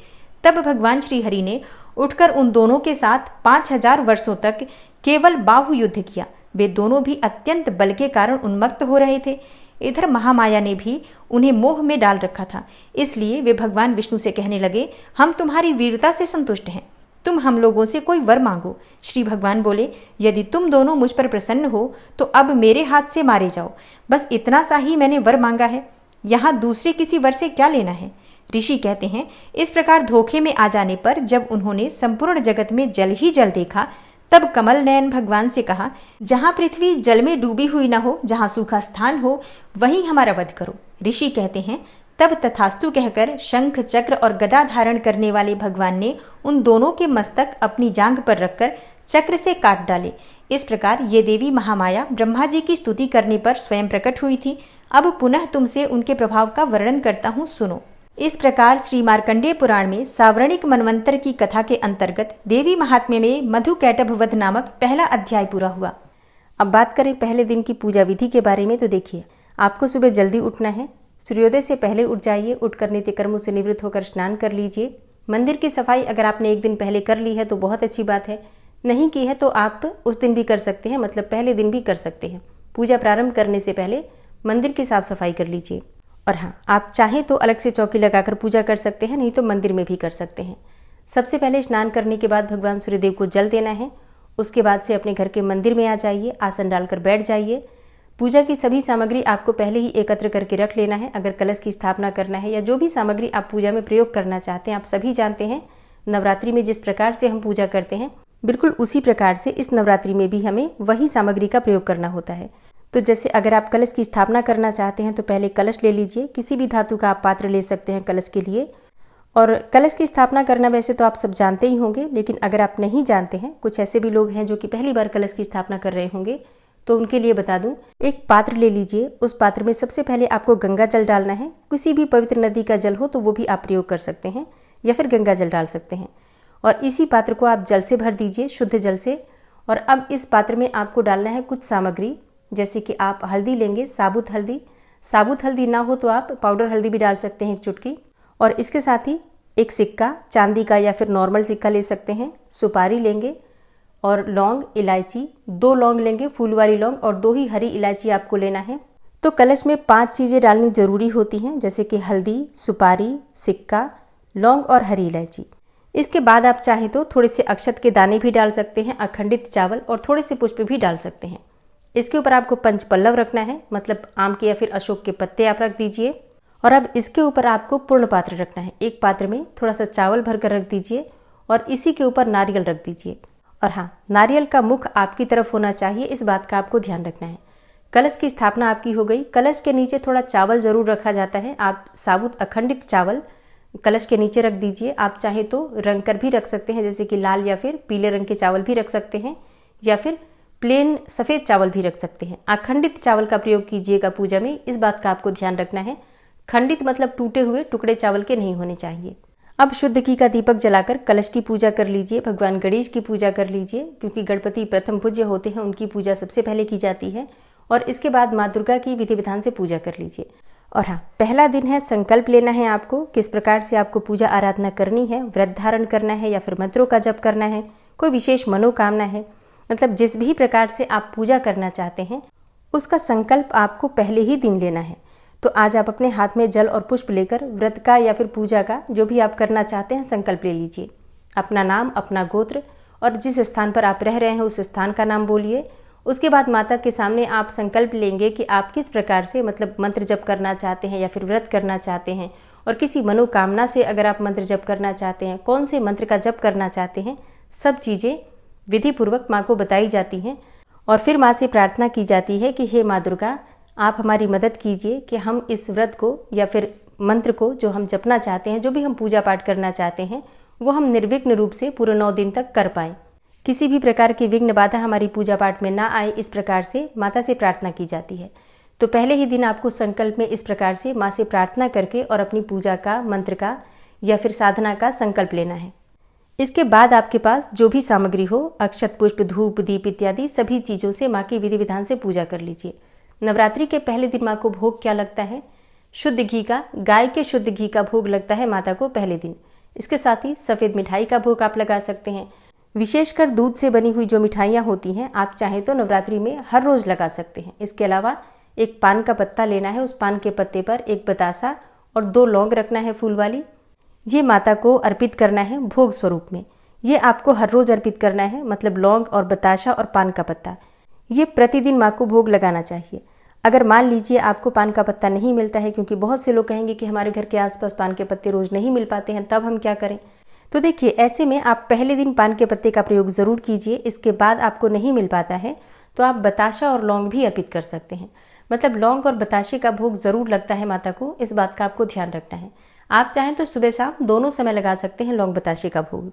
तब भगवान श्री हरि ने उठकर उन दोनों के साथ 5000 वर्षों तक केवल बाहु युद्ध किया। वे दोनों भी अत्यंत बल के कारण उन्मत्त हो रहे थे। इधर महामाया ने भी उन्हें मोह में डाल रखा था, इसलिए वे भगवान विष्णु से कहने लगे, हम तुम्हारी वीरता से संतुष्ट हैं, तुम हम लोगों से कोई वर मांगो। श्री भगवान बोले, यदि तुम दोनों मुझ पर प्रसन्न हो तो अब मेरे हाथ से मारे जाओ। बस इतना सा ही मैंने वर मांगा है, यहाँ दूसरे किसी वर से क्या लेना है। ऋषि कहते हैं, इस प्रकार धोखे में आ जाने पर जब उन्होंने संपूर्ण जगत में जल ही जल देखा, तब कमल नयन भगवान से कहा, जहाँ पृथ्वी जल में डूबी हुई न हो, जहाँ सूखा स्थान हो, वहीं हमारा वध करो। ऋषि कहते हैं, तब तथास्तु कहकर शंख, चक्र और गदा धारण करने वाले भगवान ने उन दोनों के मस्तक अपनी जांघ पर रखकर चक्र से काट डाले। इस प्रकार ये देवी महामाया ब्रह्मा जी की स्तुति करने पर स्वयं प्रकट हुई थी। अब पुनः तुमसे उनके प्रभाव का वर्णन करता हूँ, सुनो। इस प्रकार श्री मार्कंडेय पुराण में सावर्णिक मनवंतर की कथा के अंतर्गत देवी महात्म्य में मधु कैटभ वध नामक पहला अध्याय पूरा हुआ। अब बात करें पहले दिन की पूजा विधि के बारे में, तो देखिए, आपको सुबह जल्दी उठना है। सूर्योदय से पहले उठ जाइए। उठकर नित्य कर्मों से निवृत्त होकर स्नान कर लीजिए। मंदिर की सफाई अगर आपने एक दिन पहले कर ली है तो बहुत अच्छी बात है, नहीं की है तो आप उस दिन भी कर सकते हैं, मतलब पहले दिन भी कर सकते हैं। पूजा प्रारंभ करने से पहले मंदिर की साफ सफाई कर लीजिए। और हाँ, आप चाहें तो अलग से चौकी लगाकर पूजा कर सकते हैं, नहीं तो मंदिर में भी कर सकते हैं। सबसे पहले स्नान करने के बाद भगवान सूर्यदेव को जल देना है। उसके बाद से अपने घर के मंदिर में आ जाइए, आसन डालकर बैठ जाइए। पूजा की सभी सामग्री आपको पहले ही एकत्र करके रख लेना है। अगर कलश की स्थापना करना है या जो भी सामग्री आप पूजा में प्रयोग करना चाहते हैं, आप सभी जानते हैं नवरात्रि में जिस प्रकार से हम पूजा करते हैं, बिल्कुल उसी प्रकार से इस नवरात्रि में भी हमें वही सामग्री का प्रयोग करना होता है। तो जैसे अगर आप कलश की स्थापना करना चाहते हैं तो पहले कलश ले लीजिए। किसी भी धातु का आप पात्र ले सकते हैं कलश के लिए। और कलश की स्थापना करना वैसे तो आप सब जानते ही होंगे, लेकिन अगर आप नहीं जानते हैं, कुछ ऐसे भी लोग हैं जो कि पहली बार कलश की स्थापना कर रहे होंगे, तो उनके लिए बता दूं। एक पात्र ले लीजिए, उस पात्र में सबसे पहले आपको गंगा जल डालना है। किसी भी पवित्र नदी का जल हो तो वो भी आप प्रयोग कर सकते हैं, या फिर गंगा जल डाल सकते हैं। और इसी पात्र को आप जल से भर दीजिए, शुद्ध जल से। और अब इस पात्र में आपको डालना है कुछ सामग्री, जैसे कि आप हल्दी लेंगे, साबुत हल्दी। साबुत हल्दी ना हो तो आप पाउडर हल्दी भी डाल सकते हैं, एक चुटकी। और इसके साथ ही एक सिक्का, चांदी का या फिर नॉर्मल सिक्का ले सकते हैं। सुपारी लेंगे और लौंग, इलायची, 2 लौंग लेंगे, फूल वाली लौंग, और 2 ही हरी इलायची आपको लेना है। तो कलश में 5 चीज़ें डालनी जरूरी होती हैं, जैसे कि हल्दी, सुपारी, सिक्का, लौंग और हरी इलायची। इसके बाद आप चाहे तो थोड़े से अक्षत के दाने भी डाल सकते हैं, अखंडित चावल और थोड़े से पुष्प भी डाल सकते हैं। इसके ऊपर आपको पंचपल्लव रखना है, मतलब आम के या फिर अशोक के पत्ते आप रख दीजिए। और अब इसके ऊपर आपको पूर्ण पात्र रखना है। एक पात्र में थोड़ा सा चावल भर कर रख दीजिए और इसी के ऊपर नारियल रख दीजिए। और हाँ, नारियल का मुख आपकी तरफ होना चाहिए, इस बात का आपको ध्यान रखना है। कलश की स्थापना आपकी हो गई। कलश के नीचे थोड़ा चावल जरूर रखा जाता है। आप साबुत अखंडित चावल कलश के नीचे रख दीजिए। आप चाहे तो रंग कर भी रख सकते हैं, जैसे कि लाल या फिर पीले रंग के चावल भी रख सकते हैं, या फिर प्लेन सफ़ेद चावल भी रख सकते हैं। अखंडित चावल का प्रयोग कीजिएगा पूजा में, इस बात का आपको ध्यान रखना है। खंडित मतलब टूटे हुए टुकड़े चावल के नहीं होने चाहिए। अब शुद्ध घी का दीपक जलाकर कलश की पूजा कर लीजिए। भगवान गणेश की पूजा कर लीजिए, क्योंकि गणपति प्रथम पूज्य होते हैं, उनकी पूजा सबसे पहले की जाती है। और इसके बाद माँ दुर्गा की विधि विधान से पूजा कर लीजिए। और हाँ, पहला दिन है, संकल्प लेना है आपको, किस प्रकार से आपको पूजा आराधना करनी है। व्रत धारण करना है या फिर मंत्रों का जप करना है, कोई विशेष मनोकामना है, मतलब जिस भी प्रकार से आप पूजा करना चाहते हैं उसका संकल्प आपको पहले ही दिन लेना है। तो आज आप अपने हाथ में जल और पुष्प लेकर व्रत का या फिर पूजा का जो भी आप करना चाहते हैं संकल्प ले लीजिए। अपना नाम, अपना गोत्र और जिस स्थान पर आप रह रहे हैं उस स्थान का नाम बोलिए। उसके बाद माता के सामने आप संकल्प लेंगे कि आप किस प्रकार से, मतलब मंत्र जप करना चाहते हैं या फिर व्रत करना चाहते हैं, और किसी मनोकामना से अगर आप मंत्र जप करना चाहते हैं, कौन से मंत्र का जप करना चाहते हैं, सब चीज़ें विधि पूर्वक माँ को बताई जाती हैं। और फिर माँ से प्रार्थना की जाती है कि हे माँ दुर्गा, आप हमारी मदद कीजिए कि हम इस व्रत को या फिर मंत्र को जो हम जपना चाहते हैं, जो भी हम पूजा पाठ करना चाहते हैं, वो हम निर्विघ्न रूप से पूरे 9 दिन तक कर पाएँ। किसी भी प्रकार की विघ्न बाधा हमारी पूजा पाठ में ना आए, इस प्रकार से माता से प्रार्थना की जाती है। तो पहले ही दिन आपको संकल्प में इस प्रकार से माँ से प्रार्थना करके और अपनी पूजा का, मंत्र का या फिर साधना का संकल्प लेना है। इसके बाद आपके पास जो भी सामग्री हो, अक्षत, पुष्प, धूप, दीप इत्यादि सभी चीज़ों से माँ की विधि विधान से पूजा कर लीजिए। नवरात्रि के पहले दिन माँ को भोग क्या लगता है? शुद्ध घी का, गाय के शुद्ध घी का भोग लगता है माता को पहले दिन। इसके साथ ही सफ़ेद मिठाई का भोग आप लगा सकते हैं। विशेषकर दूध से बनी हुई जो मिठाइयाँ होती हैं, आप चाहें तो नवरात्रि में हर रोज़ लगा सकते हैं। इसके अलावा एक पान का पत्ता लेना है, उस पान के पत्ते पर एक बतासा और 2 लौंग रखना है फूल वाली। ये माता को अर्पित करना है भोग स्वरूप में। ये आपको हर रोज़ अर्पित करना है, मतलब लौंग और बताशा और पान का पत्ता, ये प्रतिदिन माँ को भोग लगाना चाहिए। अगर मान लीजिए आपको पान का पत्ता नहीं मिलता है, क्योंकि बहुत से लोग कहेंगे कि हमारे घर के आसपास पान के पत्ते रोज़ नहीं मिल पाते हैं, तब हम क्या करें? तो देखिए, ऐसे में आप पहले दिन पान के पत्ते का प्रयोग ज़रूर कीजिए। इसके बाद आपको नहीं मिल पाता है तो आप बताशा और लौंग भी अर्पित कर सकते हैं। मतलब लौंग और बताशे का भोग ज़रूर लगता है माता को, इस बात का आपको ध्यान रखना है। आप चाहें तो सुबह शाम दोनों समय लगा सकते हैं लौंग बताशे का भोग।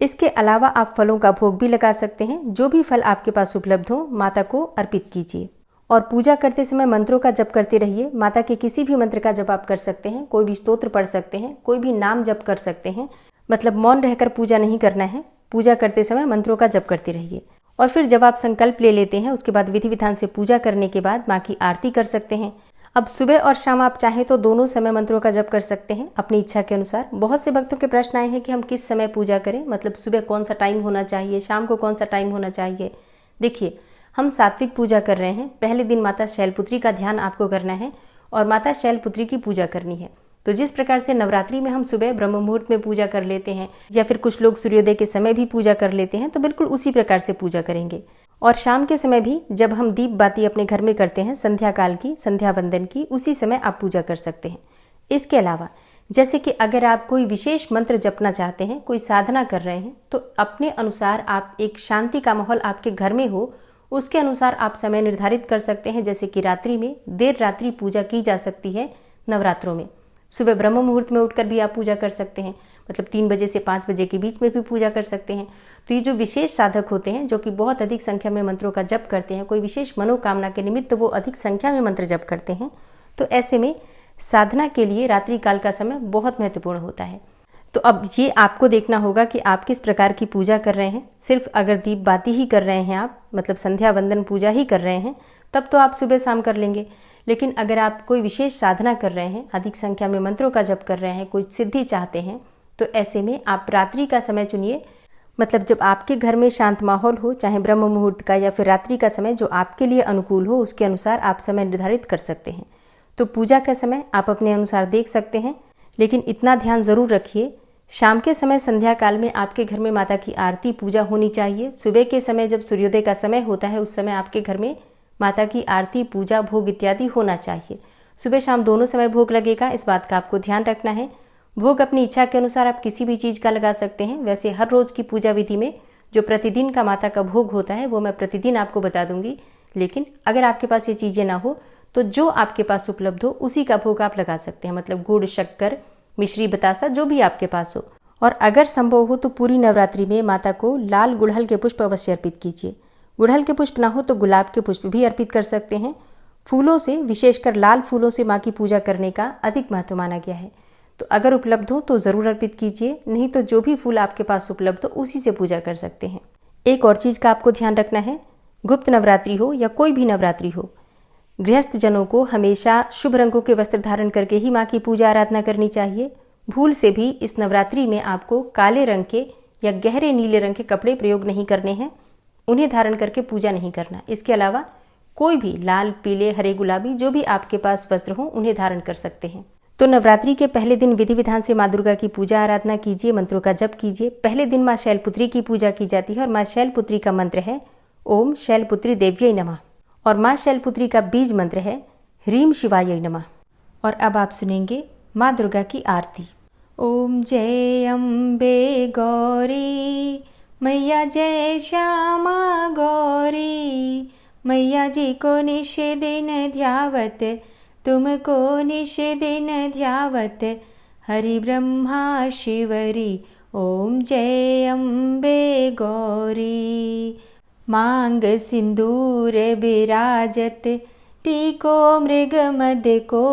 इसके अलावा आप फलों का भोग भी लगा सकते हैं। जो भी फल आपके पास उपलब्ध हो, माता को अर्पित कीजिए। और पूजा करते समय मंत्रों का जप करते रहिए। माता के किसी भी मंत्र का जप आप कर सकते हैं, कोई भी स्तोत्र पढ़ सकते हैं, कोई भी नाम जप कर सकते हैं। मतलब मौन रहकर पूजा नहीं करना है, पूजा करते समय मंत्रों का जप करते रहिए। और फिर जब आप संकल्प ले लेते हैं, उसके बाद विधि विधान से पूजा करने के बाद माँ की आरती कर सकते हैं। अब सुबह और शाम आप चाहें तो दोनों समय मंत्रों का जप कर सकते हैं अपनी इच्छा के अनुसार। बहुत से भक्तों के प्रश्न आए हैं कि हम किस समय पूजा करें, मतलब सुबह कौन सा टाइम होना चाहिए, शाम को कौन सा टाइम होना चाहिए। देखिए, हम सात्विक पूजा कर रहे हैं। पहले दिन माता शैलपुत्री का ध्यान आपको करना है और माता शैलपुत्री की पूजा करनी है। तो जिस प्रकार से नवरात्रि में हम सुबह ब्रह्म मुहूर्त में पूजा कर लेते हैं, या फिर कुछ लोग सूर्योदय के समय भी पूजा कर लेते हैं, तो बिल्कुल उसी प्रकार से पूजा करेंगे। और शाम के समय भी जब हम दीप बाती अपने घर में करते हैं, संध्या काल की, संध्या वंदन की, उसी समय आप पूजा कर सकते हैं। इसके अलावा जैसे कि अगर आप कोई विशेष मंत्र जपना चाहते हैं, कोई साधना कर रहे हैं, तो अपने अनुसार आप एक शांति का माहौल आपके घर में हो, उसके अनुसार आप समय निर्धारित कर सकते हैं। जैसे कि रात्रि में देर रात्रि पूजा की जा सकती है नवरात्रों में। सुबह ब्रह्म मुहूर्त में उठकर भी आप पूजा कर सकते हैं, मतलब 3 बजे से 5 बजे के बीच में भी पूजा कर सकते हैं। तो ये जो विशेष साधक होते हैं जो कि बहुत अधिक संख्या में मंत्रों का जप करते हैं, कोई विशेष मनोकामना के निमित्त वो अधिक संख्या में मंत्र जप करते हैं, तो ऐसे में साधना के लिए रात्रि काल का समय बहुत महत्वपूर्ण होता है। तो अब ये आपको देखना होगा कि आप किस प्रकार की पूजा कर रहे हैं। सिर्फ अगर दीप बाती ही कर रहे हैं आप, मतलब संध्या वंदन पूजा ही कर रहे हैं, तब तो आप सुबह शाम कर लेंगे। लेकिन अगर आप कोई विशेष साधना कर रहे हैं, अधिक संख्या में मंत्रों का जप कर रहे हैं, कोई सिद्धि चाहते हैं, तो ऐसे में आप रात्रि का समय चुनिए। मतलब जब आपके घर में शांत माहौल हो, चाहे ब्रह्म मुहूर्त का या फिर रात्रि का समय, जो आपके लिए अनुकूल हो उसके अनुसार आप समय निर्धारित कर सकते हैं। तो पूजा का समय आप अपने अनुसार देख सकते हैं, लेकिन इतना ध्यान ज़रूर रखिए, शाम के समय संध्या काल में आपके घर में माता की आरती पूजा होनी चाहिए। सुबह के समय जब सूर्योदय का समय होता है, उस समय आपके घर में माता की आरती पूजा भोग इत्यादि होना चाहिए। सुबह शाम दोनों समय भोग लगेगा, इस बात का आपको ध्यान रखना है। भोग अपनी इच्छा के अनुसार आप किसी भी चीज़ का लगा सकते हैं। वैसे हर रोज़ की पूजा विधि में जो प्रतिदिन का माता का भोग होता है वो मैं प्रतिदिन आपको बता दूंगी, लेकिन अगर आपके पास ये चीज़ें ना हो तो जो आपके पास उपलब्ध हो उसी का भोग आप लगा सकते हैं, मतलब गुड़, शक्कर, मिश्री, बतासा, जो भी आपके पास हो। और अगर संभव हो तो पूरी नवरात्रि में माता को लाल गुड़हल के पुष्प अवश्य अर्पित कीजिए। गुड़हल के पुष्प ना हो तो गुलाब के पुष्प भी अर्पित कर सकते हैं। फूलों से, विशेषकर लाल फूलों से माँ की पूजा करने का अधिक महत्व माना गया है। तो अगर उपलब्ध हो तो ज़रूर अर्पित कीजिए, नहीं तो जो भी फूल आपके पास उपलब्ध हो उसी से पूजा कर सकते हैं। एक और चीज़ का आपको ध्यान रखना है, गुप्त नवरात्रि हो या कोई भी नवरात्रि हो, गृहस्थ जनों को हमेशा शुभ रंगों के वस्त्र धारण करके ही माँ की पूजा आराधना करनी चाहिए। भूल से भी इस नवरात्रि में आपको काले रंग के या गहरे नीले रंग के कपड़े प्रयोग नहीं करने हैं, उन्हें धारण करके पूजा नहीं करना। इसके अलावा कोई भी लाल, पीले, हरे, गुलाबी जो भी आपके पास वस्त्र हो उन्हें धारण कर सकते हैं। तो नवरात्रि के पहले दिन विधि विधान से माँ दुर्गा की पूजा आराधना कीजिए, मंत्रों का जप कीजिए। पहले दिन माँ शैलपुत्री की पूजा की जाती है और माँ शैलपुत्री का मंत्र है ओम शैलपुत्री देव्यै नमः, और माँ शैलपुत्री का बीज मंत्र है ह्रीम शिवायै नमः। और अब आप सुनेंगे माँ दुर्गा की आरती। ओम जय अम्बे गौरी मैया, जय श्यामा गौरी मैया जी को निश दिन ध्यावत, तुमको निश दिन ध्यावत, हरि ब्रह्मा शिवरी ओम जय अम्बे गौरी। मांग सिंदूर बिराजत, टीको मृग मद को,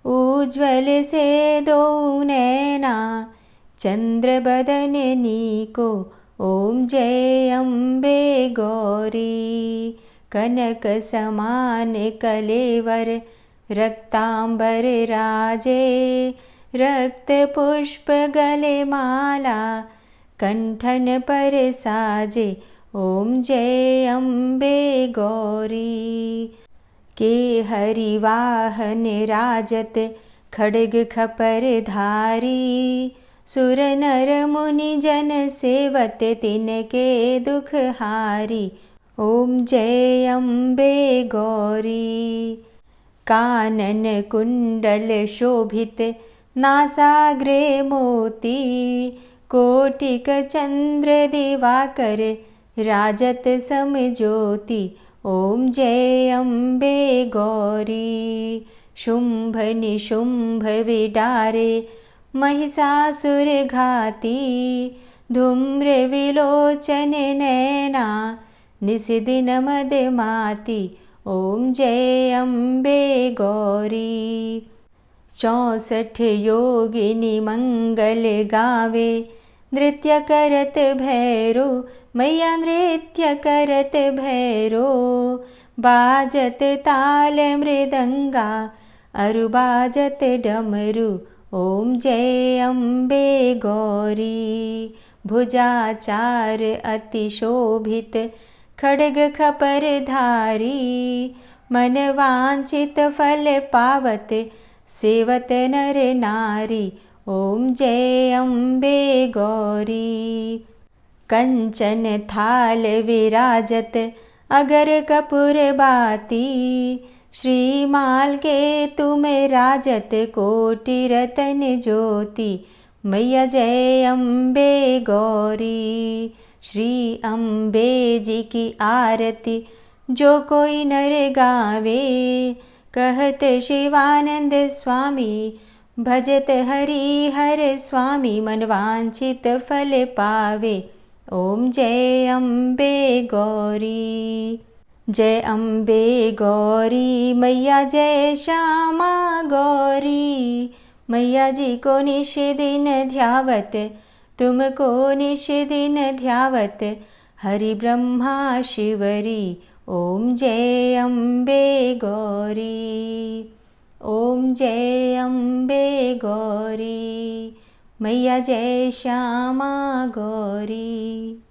उज्ज्वल से दो नैना, चंद्र बदन नीको ओम जय अम्बे गौरी। कनक समान कलेवर, रक्तांबर राजे, रक्त पुष्प गले माला, कंठन पर साजे ओम जय अम्बे गौरी। के हरि वाहन राजत, खड्ग खपर धारी, सुर नर मुनि जन सेवत, तिनके दुख हारी ओम जय अम्बे गौरी। कानन कुंडल शोभित, नासाग्रे मोती, कोटिक चंद्र दिवाकर, राजत समज्योति ओम जय अम्बे गौरी। शुंभ निशुंभ विडारे, महिषासुर घाती, धूम्र विलोचन नैना, निशिदिन मदमाती ओम जय अम्बे गौरी। 64 योगिनी मंगल गावे, नृत्य करत भैरो मैया, नृत्य करत भैरो, बाजत ताल मृदंगा, अरु बाजत डमरू ओम जय अम्बे गौरी। भुजाचार अति शोभित, खड्ग खपर धारी, मन वांछित फल पावत, सेवत नर नारी ओम जय अम्बे गौरी। कंचन थाल विराजत, अगर कपूर बाती, श्रीमाल के तुम राजत, कोटि रतन ज्योति मैया जय अम्बे गौरी। श्री अम्बे जी की आरती जो कोई नर गावे, कहत शिवानंद स्वामी भजत हरि हर स्वामी मनवांछित फल पावे। ओम जय अम्बे गौरी। जय अम्बे गौरी मैया जय श्यामा गौरी। मैया जी को निश दिन ध्यावत, तुमको निश दिन ध्यावत, हरि ब्रह्मा शिवरी। ओम जय अम्बे गौरी। ओम जय अम्बे गौरी। मैया जय श्यामा गौरी।